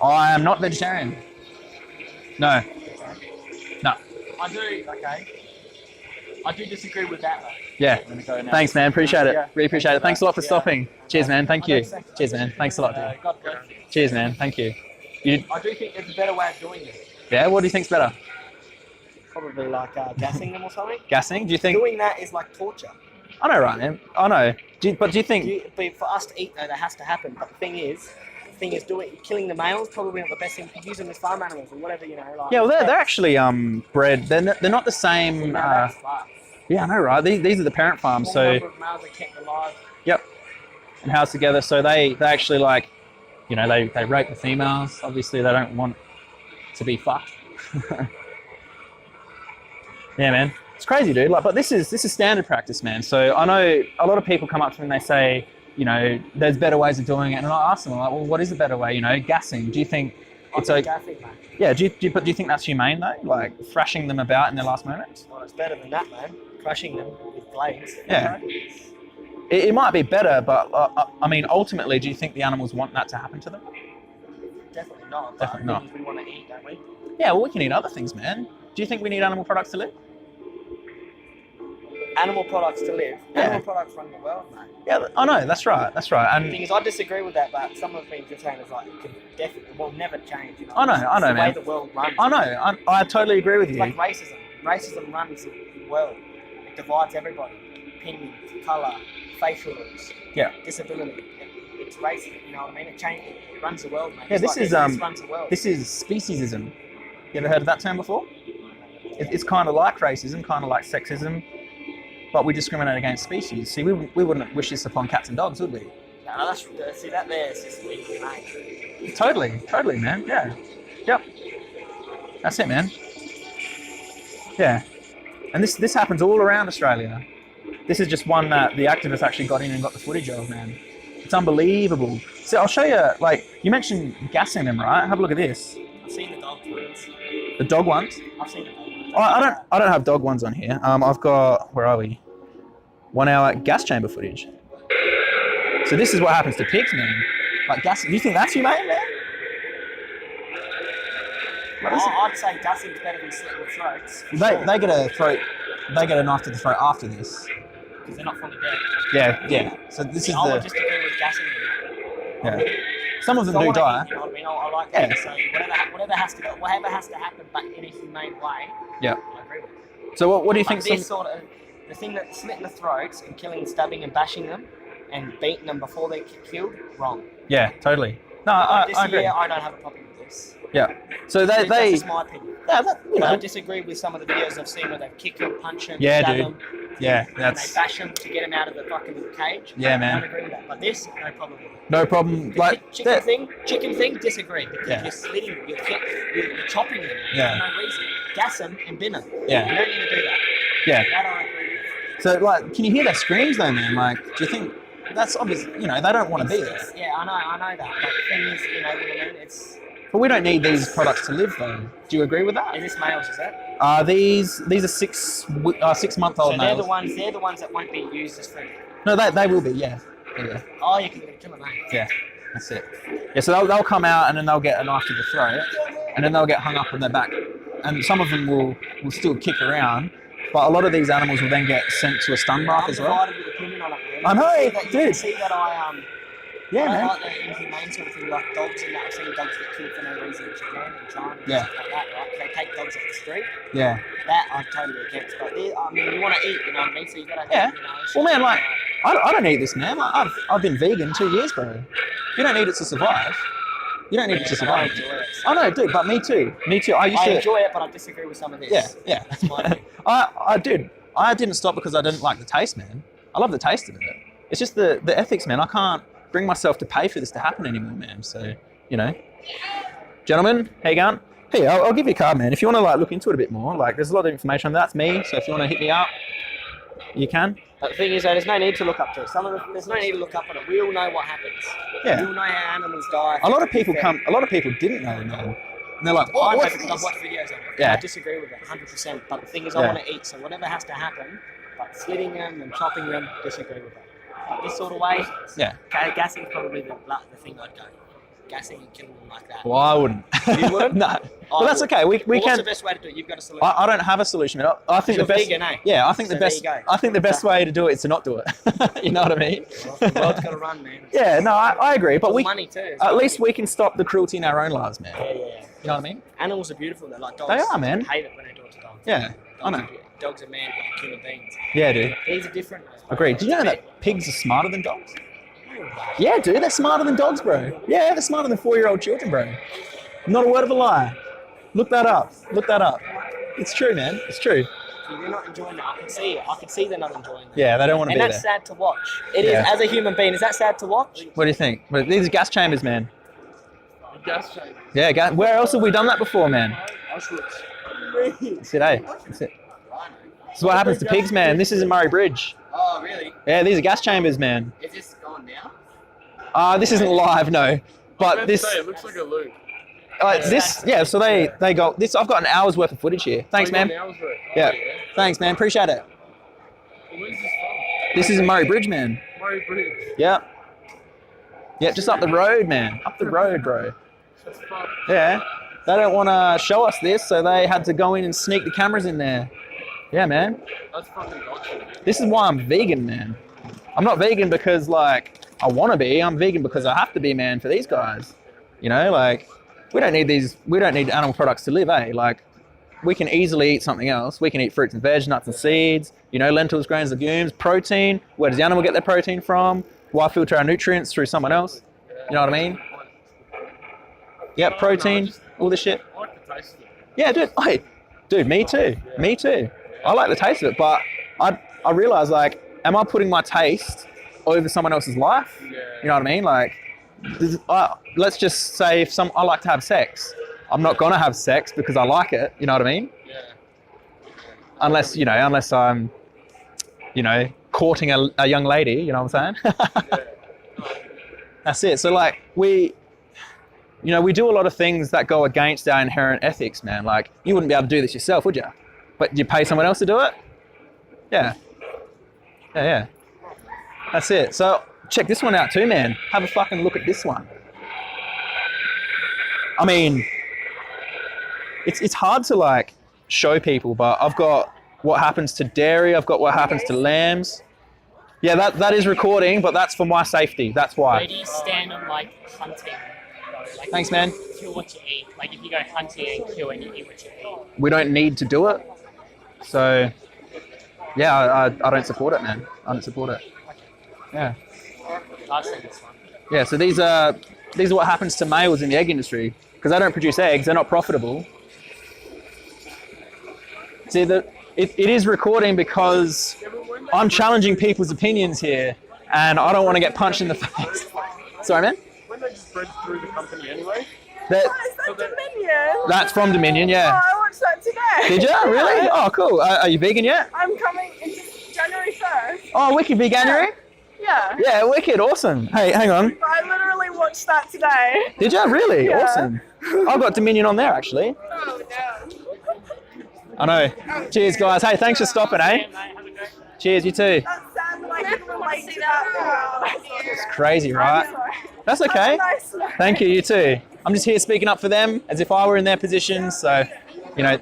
I am not vegetarian. No. No. I do disagree with that, though. Yeah. Thanks, man. Appreciate it. Yeah. Really appreciate it. Thanks a lot for stopping. Cheers, man. Thank you. Cheers, man. Thanks a lot, dude. God bless you. Cheers, man. Thank you. I do think there's a better way of doing it. Yeah, what do you think's better? Probably like gassing them or something. Gassing? Do you think? Doing that is like torture. I know, right, man. I know. But do you think? But for us to eat, though, that has to happen. But the thing is killing the males probably not the best thing. You could use them as farm animals or whatever, you know. Like, Yeah, well, they're actually bred. They're not the same. Yeah, I know, right? These are the parent farms, so. Number of males are kept alive. Yep. And housed together, so they actually like, you know, they rape the females. Obviously, they don't want to be fucked. Yeah, man, it's crazy, dude. Like, but this is standard practice, man. So I know a lot of people come up to me and they say, you know, there's better ways of doing it, and I ask them, like, well, what is a better way? You know, gassing. Do you think it's like? Gassing, mate. Yeah. Do you think that's humane though? Like thrashing them about in their last moments? Well, it's better than that, man. Crushing them with blades. Yeah. It might be better, but I mean, ultimately, do you think the animals want that to happen to them? Definitely not. Definitely not. We want to eat, don't we? Yeah, well, we can eat other things, man. Do you think we need animal products to live? Animal products to live. Yeah. Animal products run the world, mate. Yeah, I know. That's right. That's right. The thing And is, I disagree with that, but some of the things you're saying is like it can definitely will never change. You know? I know, It's I know, the man. way the world runs. I know. I totally agree with It's you. like racism. Racism runs the world. It divides everybody. Opinion, colour, facial looks, Yeah. disability. It's racism. You know what I mean? It runs the world, mate. Yeah, It's this like is business runs the world. this is speciesism. You ever heard of that term before? It's kind of like racism, kind of like sexism, but we discriminate against species. See, we wouldn't wish this upon cats and dogs, would we? No, that's see that there is just inhumane. Totally, man. Yeah. Yep. That's it, man. Yeah. And this happens all around Australia. This is just one that the activists actually got in and got the footage of, man. It's unbelievable. So I'll show you, like, you mentioned gassing them, right? Have a look at this. I've seen the dog ones. The dog ones? I've seen the dog ones. I don't have dog ones on here. I've got, where are we? 1 hour gas chamber footage. So this is what happens to pigs, man. Like gas, do you think that's humane, man? I'd say gassing's better than slitting the throats. They get a knife to the throat after this. Because they're not fully dead. Yeah. So this is I would the, just agree with gassing them. yeah. Some of them I do wanna die. eat, you know what I mean? I like Yeah. that. So whatever has to happen, but in a humane way, Yeah. I agree with it. So what do you think? But this sort of, the thing that slitting the throats and killing, stabbing and bashing them and beating them before they get killed, wrong. Yeah, totally. No, This I agree. year, I don't have a problem with this. Yeah. So That's they just my opinion. yeah, that, you But I know, disagree with some of the videos I've seen where they kick them, punch them, Yeah, stab dude. them, yeah, and they that's bash them to get them out of the fucking little cage. Yeah, I man. don't agree with that. But this, no problem with it. no problem. The Like chicken thing, disagree because Yeah. you're slitting, you're chopping them Yeah. for no reason. Gas them and bin them. Yeah. You don't need to do that. yeah. That I agree with. So like, can you hear their screams though, man? Like, do you think that's obvious? You know, they don't want to be there. Yeah, I know that. But the thing is, you know what I mean? It's. But we don't need these products to live though. Do you agree with that? Is this males? Is that? These are 6-month-old So males. they're the ones that won't be used as food. No, they will be. Yeah. Yeah. Oh, you can kill them, mate. Yeah. That's it. Yeah. So they'll come out and then they'll get a knife to the throat, and then they'll get hung up on their back, and some of them will still kick around. But a lot of these animals will then get sent to a stun bath as well. I'm divided with opinion on it, man. I know, You can dude. see that I Yeah, I man. like the inhumane sort of thing, like dogs and that. I've seen dogs get killed for no reason in Japan and China and Yeah. stuff like that, right? They take dogs off the street. Yeah. That I'm totally against. But I mean, you want to eat, you know what I mean? So you got to, Yeah. you know. Well, man, like, I don't eat this, man. I've been vegan 2 years, bro. You don't need it to survive. You don't need it to survive. I enjoy it. I know, dude, but me too. Me too. I enjoy it, but I disagree with some of this. Yeah. That's my thing. I didn't stop because I didn't like the taste, man. I love the taste of it. It's just the ethics, man. I can't bring myself to pay for this to happen anymore, man. So, you know. Gentlemen, how you going? Hey, I'll give you a card, man. If you want to like look into it a bit more, like there's a lot of information on that. That's me. So if you want to hit me up, you can. But the thing is, though, there's no need to look up to it. There's no need to look up on it. We all know what happens. Yeah. We all know how animals die. A lot of people didn't know, man. And they're like, I oh, know what's because I've this? watched videos of it. Yeah. I disagree with it 100%. But the thing is, I Yeah. want to eat. So whatever has to happen, like slitting them and chopping them, disagree with it. But this sort of way, Yeah. gassing is probably the thing I'd go. Gassing and killing them like that. Well, I wouldn't. You wouldn't? No. Well, that's okay. We What's can. the best way to do it? You've got a solution. I don't have a solution, man. I think the You're best. vegan, eh? Yeah, I think So the there best. you go. I think the best way to do it is to not do it. You know what I mean? The world's got to run, man. Yeah, no, I agree. But we money too. at least we can stop the cruelty in our own lives, man. Yeah. You know what I mean? Animals are beautiful. They're like dogs. They are, man. I hate it when they do it to dogs. Yeah, I know. Dogs are mad like human beings. Yeah, dude. These are different. Agreed. Do you know that pigs are smarter than dogs? Yeah, dude, they're smarter than dogs, bro. Yeah, they're smarter than 4-year-old children, bro. Not a word of a lie. Look that up. Look that up. It's true, man. It's true. You're not enjoying it. I can see it. I can see they're not enjoying it. Yeah, they don't want to be And there. that's sad to watch. It is, Yeah. as a human being, is that sad to watch? What do you think? But these are gas chambers, man. Gas chamber. Yeah, where else have we done that before, man? That's it, eh? That's it. This is what happens to pigs, man. This is in Murray Bridge. Oh, really? Yeah, these are gas chambers, man. Is this going now? This isn't live, no. But this, It looks like a loop. so they go. This, I've got an hour's worth of footage here. Thanks, man. Yeah. Thanks, man. Appreciate it. Where's this from? This is in Murray Bridge, man. Murray Bridge. Yeah. Yeah, just up the road, man. Up the road, bro. That's fun. Yeah. They don't want to show us this, so they had to go in and sneak the cameras in there. Yeah, man. That's fucking gotcha. This is why I'm vegan, man. I'm not vegan because, like, I want to be. I'm vegan because I have to be, man, for these guys. You know, like, we don't need animal products to live, eh? Like, we can easily eat something else. We can eat fruits and veg, nuts and seeds, you know, lentils, grains, legumes, protein. Where does the animal get their protein from? Why filter our nutrients through someone else? You know what I mean? Yeah, protein, all this shit. I like the taste of it. Yeah, dude. Hey, dude, me too. Me too. I like the taste of it, but I realize, like, am I putting my taste over someone else's life? Yeah. You know what I mean? Like, let's just say if I like to have sex, I'm not gonna have sex because I like it. You know what I mean? Yeah. Unless I'm, you know, courting a young lady. You know what I'm saying? That's it. So like we do a lot of things that go against our inherent ethics, man. Like you wouldn't be able to do this yourself, would you? But you pay someone else to do it? Yeah. Yeah. That's it. So check this one out too, man. Have a fucking look at this one. I mean, it's hard to like show people, but I've got what happens to dairy. I've got what happens to lambs. Yeah, that is recording, but that's for my safety. That's why. Where do you stand on like hunting? Like, Thanks, man. Kill what you eat. Like if you go hunting and kill and you eat what you eat. We don't need to do it. So, yeah, I don't support it, man. I don't support it. Yeah. I've seen this one. Yeah, so these are what happens to males in the egg industry. Because they don't produce eggs, they're not profitable. See, it is recording because I'm challenging people's opinions here, and I don't want to get punched in the face. Sorry, man? When they just bred through the company anyway? That, Oh, is that Dominion? that's from Dominion, Oh, yeah. I watched that today. Did you? Really? Oh, cool. Are you vegan yet? I'm coming, it's January 1st. Oh, wicked veganuary? Yeah. Yeah, wicked, awesome. Hey, hang on. I literally watched that today. Did you? Really? Yeah. Awesome. I've got Dominion on there, actually. Oh, no. I know. Cheers, guys. Hey, thanks for stopping, eh? Cheers, you too. That sounded like I can relate to that. It's crazy, right? That's okay. That's nice. Thank you, you too. I'm just here speaking up for them as if I were in their position. So, you know,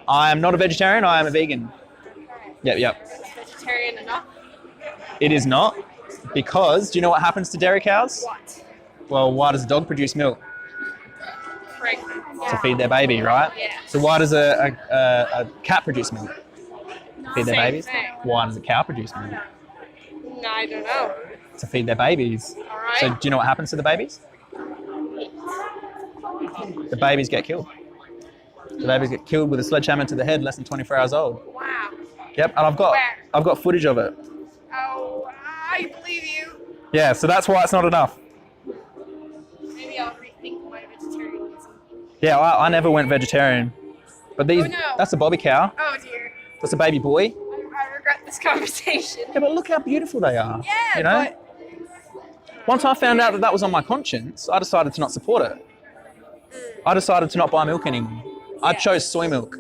I am not a vegetarian, I am a vegan. Yep. Vegetarian enough? It is not, because do you know what happens to dairy cows? What? Well, why does a dog produce milk? Pregnant. To feed their baby, right? Yeah. So why does a cat produce milk? To feed their Same babies? thing. Why does a cow produce milk? No, I don't know. To feed their babies. All right. So do you know what happens to the babies? The babies get killed. The babies get killed with a sledgehammer to the head, less than 24 hours old. Wow. Yep, and I've got footage of it. Oh, I believe you. Yeah, so that's why it's not enough. Maybe I'll rethink my vegetarianism. Yeah, I never went vegetarian. But these, Oh, no. that's a bobby cow. Oh dear. That's a baby boy. I regret this conversation. Yeah, but look how beautiful they are. Yeah, you know? but... Once I found out that that was on my conscience, I decided to not support it. I decided to not buy milk anymore. I chose soy milk.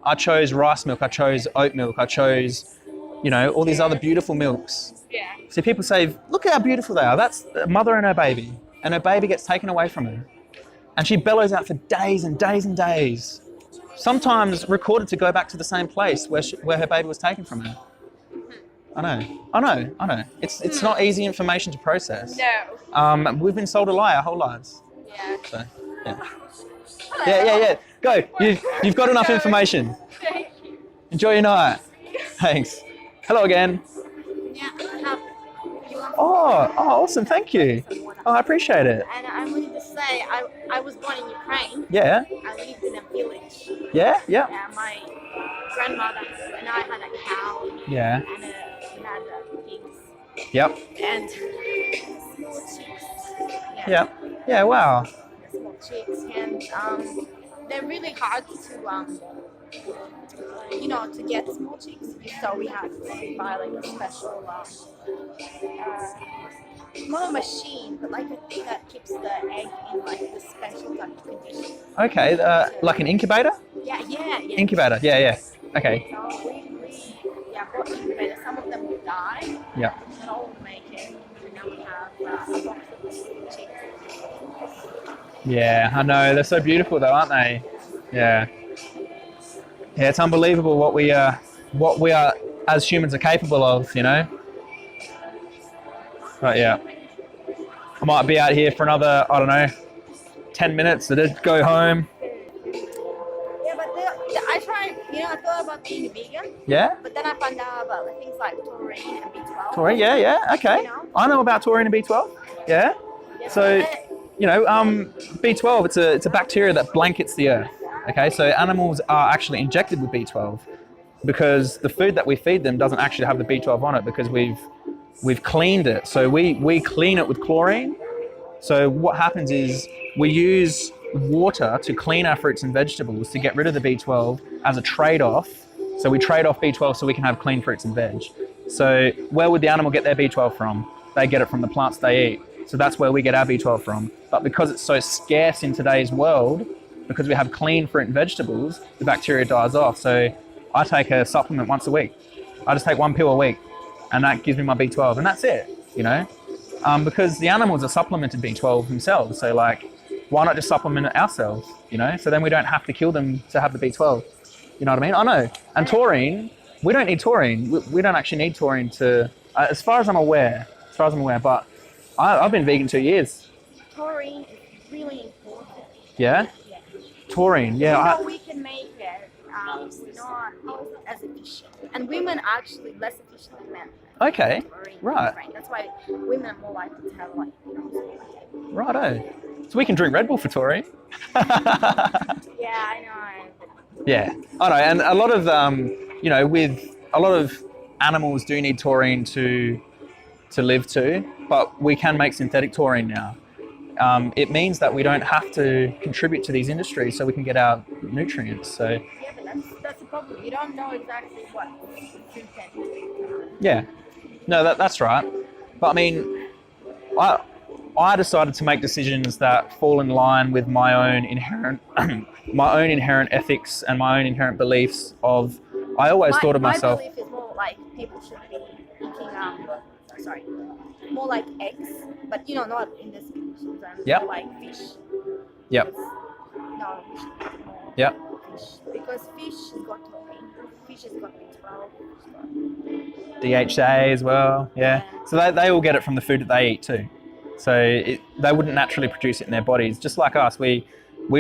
I chose rice milk. I chose oat milk. I chose, you know, all these other beautiful milks. Yeah. See, people say, look how beautiful they are. That's a mother and her baby. And her baby gets taken away from her. And she bellows out for days and days and days. Sometimes recorded to go back to the same place where her baby was taken from her. I know. It's not easy information to process. No. We've been sold a lie our whole lives. Yeah. So, yeah. Yeah. Go. You've got enough information. Thank you. Enjoy your night. Thanks. Hello again. Yeah, I have. Oh, awesome. Thank you. Oh, I appreciate it. And I wanted to say, I was born in Ukraine. Yeah. I lived in a village. Yeah. And my grandmother and I had a cow. Yeah. And we had pigs. Yep. And small chicks. Yep. Yeah. Wow. Small chicks, and they're really hard to to get small chicks. So we had to buy like a special not a machine, but like a thing that keeps the egg in like the special type of condition. Okay. Like an incubator? Yeah. Incubator. Yeah. Okay. So we bought incubators. Some of them will die. Yeah. But all will make it. And then we have a box of chicks. Yeah, I know. They're so beautiful though, aren't they? Yeah. Yeah, it's unbelievable what we are as humans are capable of, you know? But yeah. I might be out here for another, 10 minutes to just go home. Yeah, but I tried, I thought about being vegan. Yeah? But then I found out about things like taurine and B12. Taurine, yeah, okay. I know about taurine and B12. Yeah? So, B12, it's a bacteria that blankets the earth. Okay, so animals are actually injected with B12 because the food that we feed them doesn't actually have the B12 on it because we've cleaned it. So we clean it with chlorine. So what happens is we use water to clean our fruits and vegetables to get rid of the B12 as a trade-off. So we trade off B12 so we can have clean fruits and veg. So where would the animal get their B12 from? They get it from the plants they eat. So that's where we get our B12 from. But because it's so scarce in today's world, because we have clean fruit and vegetables, the bacteria dies off. So I take a supplement once a week. I just take 1 pill a week and that gives me my B12 and that's it, because the animals are supplemented B12 themselves. So like, why not just supplement it ourselves, So then we don't have to kill them to have the B12. You know what I mean? I know. And taurine, we don't need taurine. We don't actually need taurine to, as far as I'm aware, but I've been vegan 2 years. Taurine is really important. Yeah? Taurine, yeah. We can make it not as efficient. And women are actually less efficient than men. Okay, right. That's why women are more likely to have Righto. So we can drink Red Bull for taurine. Yeah, I know. Yeah, I know. And a lot of, with a lot of animals do need taurine to live too, but we can make synthetic taurine now. It means that we don't have to contribute to these industries so we can get our nutrients. So yeah, but that's the problem. You don't know exactly what you can do. Yeah, no, that's right. But I mean, I decided to make decisions that fall in line with my own inherent ethics and my own inherent beliefs. I always thought of myself. My belief is more like people should be eating more like eggs, but not in this conditions, and Yep. more like fish. Yep. No, we should eat more Yep. fish because fish has got taurine, fish has got B12. DHA as well, yeah. So they all get it from the food that they eat too. So they wouldn't naturally produce it in their bodies, just like us. We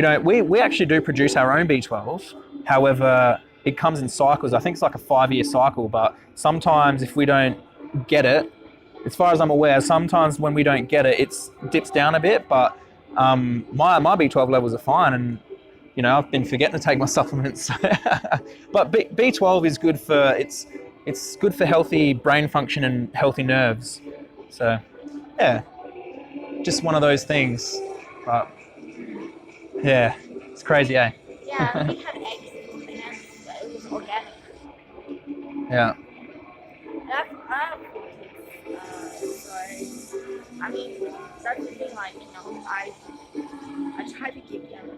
actually do produce our own B12. However, it comes in cycles. I think it's like a 5-year cycle, but sometimes if we don't get it, as far as I'm aware, sometimes when we don't get it, it dips down a bit, but my B12 levels are fine, and you know, I've been forgetting to take my supplements. But B12 is good for it's good for healthy brain function and healthy nerves. So yeah, just one of those things. But yeah, it's crazy, eh? Yeah, we had eggs in the end, but it was organic. Yeah. I have 4 kids, so I mean that's the thing. Like, you know, I try to give them.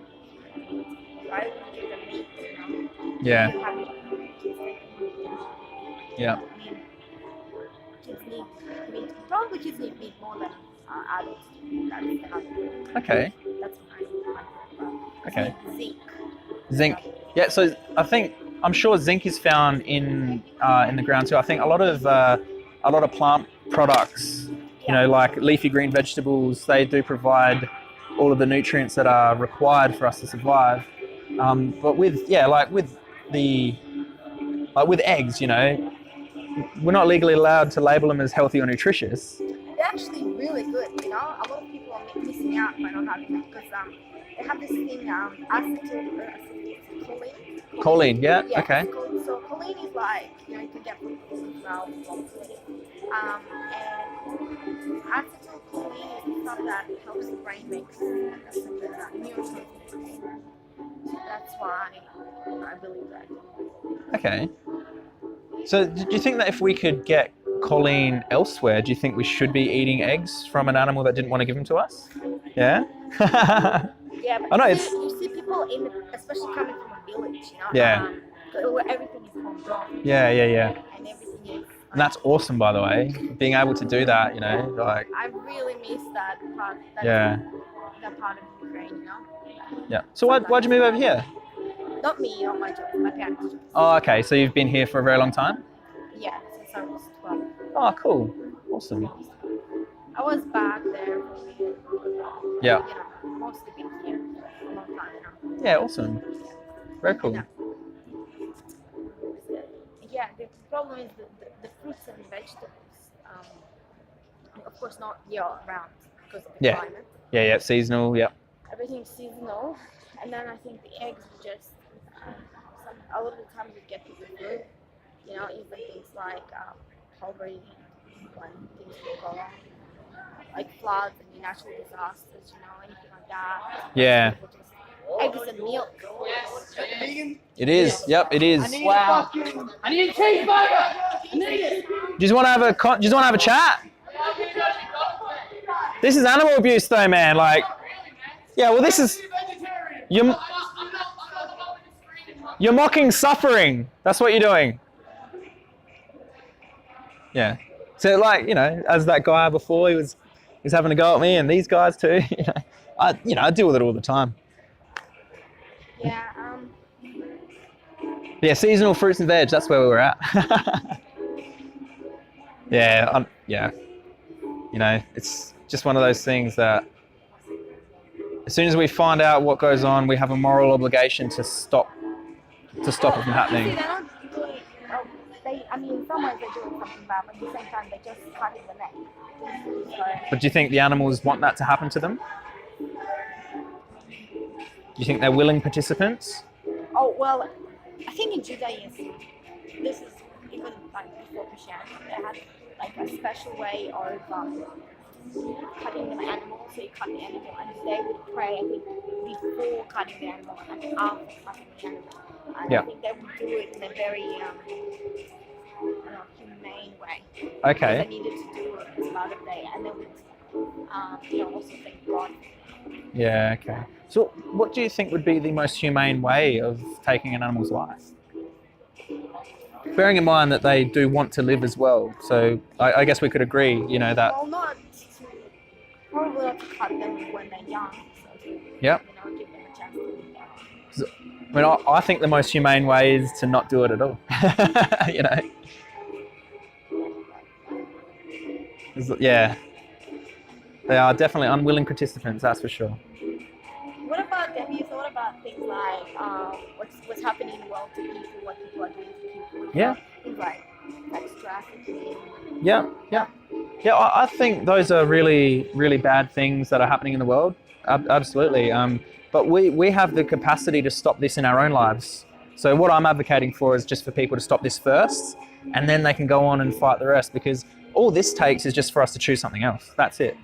I would give them meat, you know. Yeah. If you have kids, they can eat them. Yeah. I mean, kids need meat. Probably kids need meat more than adults. That's another thing. Okay. That's my Okay. zinc. Zinc. Yeah. So I'm sure zinc is found in the ground too. I think a lot of plant products, you know, like leafy green vegetables, they do provide all of the nutrients that are required for us to survive. But with eggs, you know, we're not legally allowed to label them as healthy or nutritious. They're actually really good, you know. A lot of people are missing out by not having them because they have this thing, choline. Choline, yeah? Okay. So choline is like, you know, you can get from fruits as well, from choline. And acetylcholine is stuff that helps the brain make neurotransmitters. So that's why I believe that. Okay. So do you think that if we could get choline elsewhere, do you think we should be eating eggs from an animal that didn't want to give them to us? Yeah? Yeah, but I know, you see people especially coming from a village, you know? Yeah. Where everything is homegrown. Yeah. And everything is... And that's awesome, by the way, being able to do that, you know, like... I really miss that part, that part of Ukraine, you know? Yeah. So why'd you move over here? Not me, not my choice, my parents' choice. Oh, okay. So you've been here for a very long time? Yeah, since I was 12. Oh, cool. Awesome. I was back there for a year. Yeah. You know, mostly been here for a long time, you know? Yeah, awesome. Very cool. Yeah, the problem is the fruits and vegetables. Of course, not year round because of the climate. Yeah, seasonal, yeah. Everything's seasonal, and then I think the eggs are just a lot of the times you get to the food, you know, even things like poverty when things go wrong, like floods and natural disasters, you know, anything like that. Yeah. Eggs and milk. It is. Yep, it is. Wow. I need a cheeseburger. I need it. Do you just want to have a chat? This is animal abuse, though, man. Like, yeah. Well, this is you're mocking suffering. That's what you're doing. Yeah. So, like, you know, as that guy before, he was having a go at me, and these guys too. I deal with it all the time. Yeah. Yeah, seasonal fruits and veg. That's where we were at. Yeah. You know, it's just one of those things that as soon as we find out what goes on, we have a moral obligation to stop it from happening. See, they're not doing. I mean, in some ways they're doing something bad, but at the same time they're just cutting the neck. So, But do you think the animals want that to happen to them? Do you think they're willing participants? oh well, I think in Judaism, this is even like before Christianity, they had like a special way of cutting the animal. So you cut the animal, and they would pray, I think, before cutting the animal and after cutting the animal. And I think they would do it in a very humane way. Okay. They needed to do it as part of day, and they would also thank God. Yeah, okay. So what do you think would be the most humane way of taking an animal's life? Bearing in mind that they do want to live as well. So I guess we could agree, you know, that... Well, probably not to cut them when they're young. So to, Yep. give them a chance to live. I mean, I think the most humane way is to not do it at all. You know? Yeah. They are definitely unwilling participants, that's for sure. What about things like what's happening in the world to people, what people are doing to people? Yeah. Things like sex trafficking. Yeah. Yeah, I think those are really, really bad things that are happening in the world. Absolutely. But we have the capacity to stop this in our own lives. So what I'm advocating for is just for people to stop this first, and then they can go on and fight the rest, because all this takes is just for us to choose something else. That's it.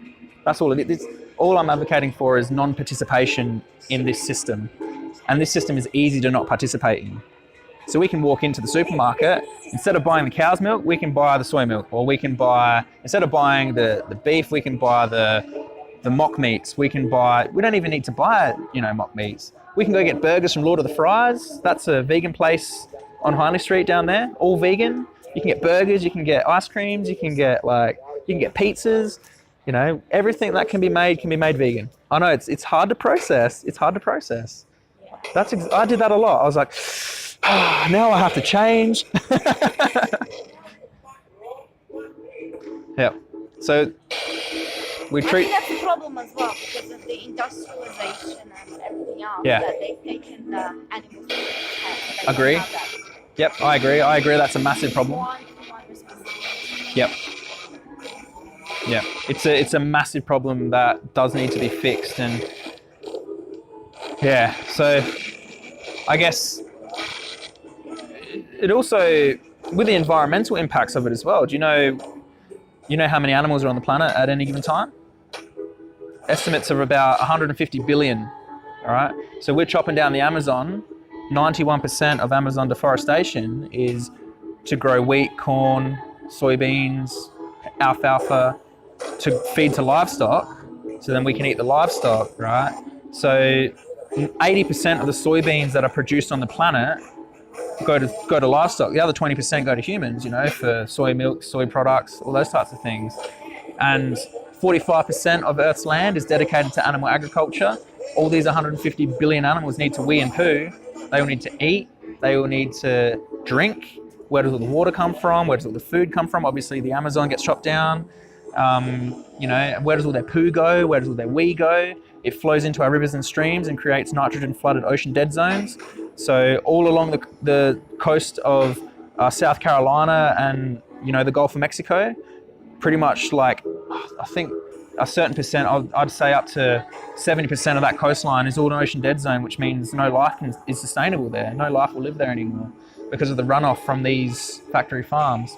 That's all it is. All I'm advocating for is non-participation in this system. And this system is easy to not participate in. So we can walk into the supermarket, instead of buying the cow's milk, we can buy the soy milk. Or we can buy, instead of buying the beef, we can buy the mock meats. We don't even need to buy, mock meats. We can go get burgers from Lord of the Fries. That's a vegan place on Hindley Street down there, all vegan. You can get burgers, you can get ice creams, you can get pizzas. Everything that can be made vegan. I know it's hard to process. It's hard to process. I did that a lot. I was like, now I have to change. Yeah. So we treat. I think that's a problem as well because of the industrialization and everything else. Yeah. That they taken the animals. Agree. Yep, I agree. That's a massive problem. Yep. Yeah, it's a massive problem that does need to be fixed, and yeah. So I guess it also, with the environmental impacts of it as well. Do you know how many animals are on the planet at any given time? Estimates of about 150 billion. All right. So we're chopping down the Amazon. 91% of Amazon deforestation is to grow wheat, corn, soybeans, alfalfa, to feed to livestock, so then we can eat the livestock, right? So 80% of the soybeans that are produced on the planet go to livestock. The other 20% go to humans, for soy milk, soy products, all those types of things. And 45% of Earth's land is dedicated to animal agriculture. All these 150 billion animals need to wee and poo. They all need to eat. They all need to drink. Where does all the water come from? Where does all the food come from? Obviously, the Amazon gets chopped down. Where does all their poo go? Where does all their wee go? It flows into our rivers and streams and creates nitrogen-flooded ocean dead zones. So all along the coast of South Carolina and the Gulf of Mexico, pretty much I think a certain percent, I'd say up to 70% of that coastline is all an ocean dead zone, which means no life is sustainable there. No life will live there anymore because of the runoff from these factory farms.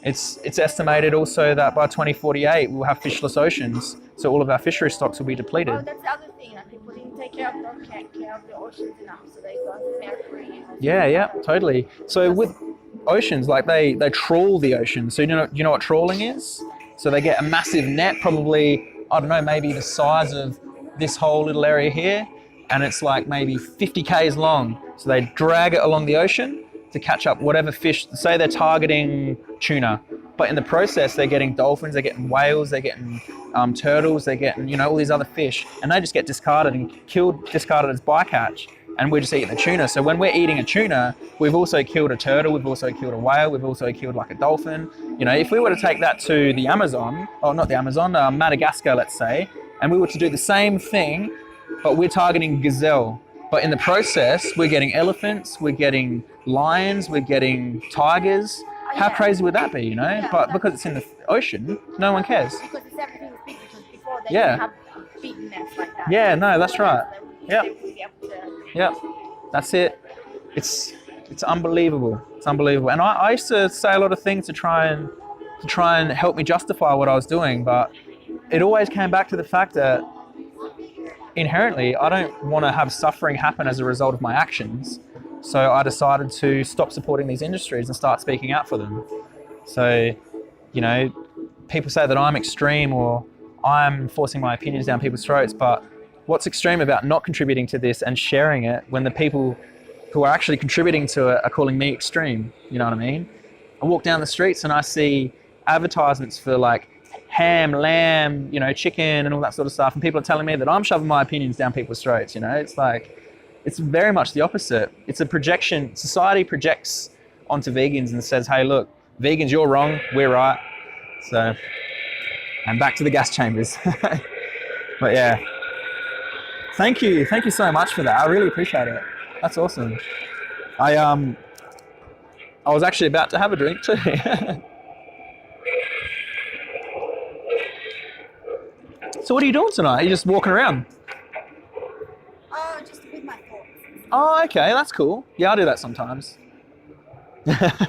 It's estimated also that by 2048 we'll have fishless oceans, so all of our fishery stocks will be depleted. Oh, that's the other thing. People didn't take care of the oceans enough, so they got mercury. Yeah, totally. So with oceans, they trawl the ocean. So you know what trawling is? So they get a massive net, probably, I don't know, maybe the size of this whole little area here, and it's maybe 50 k's long. So they drag it along the ocean to catch up whatever fish. Say they're targeting tuna, but in the process they're getting dolphins, they're getting whales, they're getting turtles, they're getting all these other fish, and they just get discarded as bycatch, and we're just eating the tuna. So when we're eating a tuna, we've also killed a turtle, we've also killed a whale, we've also killed a dolphin. If we were to take that to the Amazon, not the Amazon, Madagascar, let's say, and we were to do the same thing, but we're targeting gazelle. But in the process, we're getting elephants, we're getting lions, we're getting tigers. How crazy would that be, Yeah, but because it's in the ocean, no one cares. Because everything is big, because before they Yeah. didn't have big nets like that. Yeah, no, that's right. Yeah. Yep, that's it. It's unbelievable. It's unbelievable. And I used to say a lot of things to try and help me justify what I was doing, but it always came back to the fact that inherently I don't want to have suffering happen as a result of my actions. So I decided to stop supporting these industries and start speaking out for them. So, people say that I'm extreme or I'm forcing my opinions down people's throats, but what's extreme about not contributing to this and sharing it when the people who are actually contributing to it are calling me extreme? You know what I mean? I walk down the streets and I see advertisements for ham, lamb, chicken and all that sort of stuff, and people are telling me that I'm shoving my opinions down people's throats. It's very much the opposite. It's a projection. Society projects onto vegans and says, hey, look, vegans, you're wrong, we're right. So, and back to the gas chambers. But yeah, thank you so much for that. I really appreciate it. That's awesome. I was actually about to have a drink too. So what are you doing tonight? Are you just walking around? Oh, just with my thoughts. Oh, okay, that's cool. Yeah, I do that sometimes. I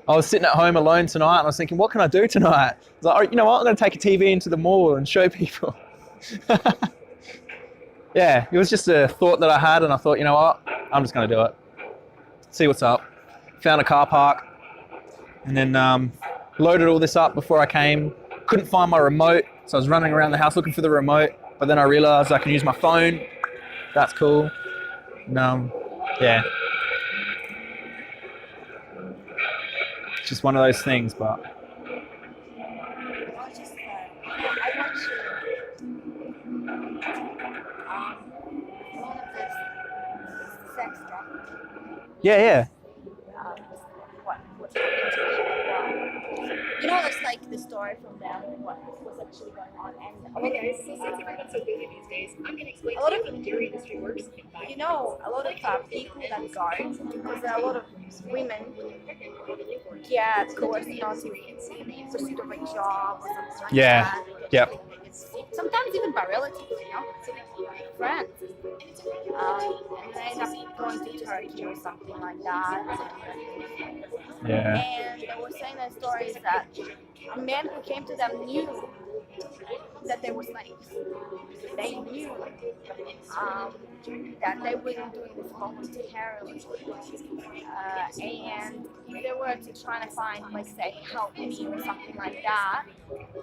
was sitting at home alone tonight and I was thinking, what can I do tonight? I was like, oh, you know what, I'm going to take a TV into the mall and show people. Yeah, it was just a thought that I had and I thought, you know what, I'm just going to do it. See what's up. Found a car park and then loaded all this up before I came. Couldn't find my remote, so I was running around the house looking for the remote, but then I realized I can use my phone. That's cool. And, yeah. It's just one of those things, but... I just, I want to, one of this sex drama. Yeah. What's happening to people. You know, it's like the story from them, what was actually going on. And Hey guys, so since everyone's so busy these days, I'm going to explain a lot to you of how the dairy industry works. you know, a lot of people that guard, because there are a lot of women get coerced not to pursue of a job or something like Yeah. that. Yep. Sometimes even by relatives, you know, friends. And they end up going to Turkey or something like that. Yeah. And they were saying their stories that a man who came to them knew that they were slaves. They knew that they weren't doing this voluntarily. And if they were to try to find, like, say, help me or something like that,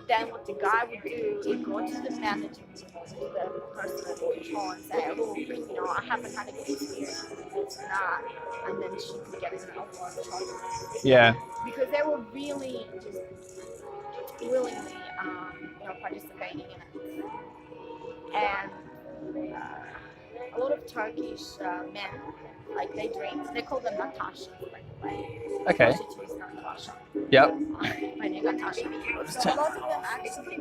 then what the guy would do is go to the manager, to the person at control and say, look, you know, I haven't had a good experience with this and that, and then she could get in a lot of trouble. Yeah. Because they were really just willingly, you know, participating in it. And a lot of Turkish men, like, they drink. They call them Natasha, by the way. Okay. Natasha is Natasha. Yep. My name is Natasha. So a lot of them actually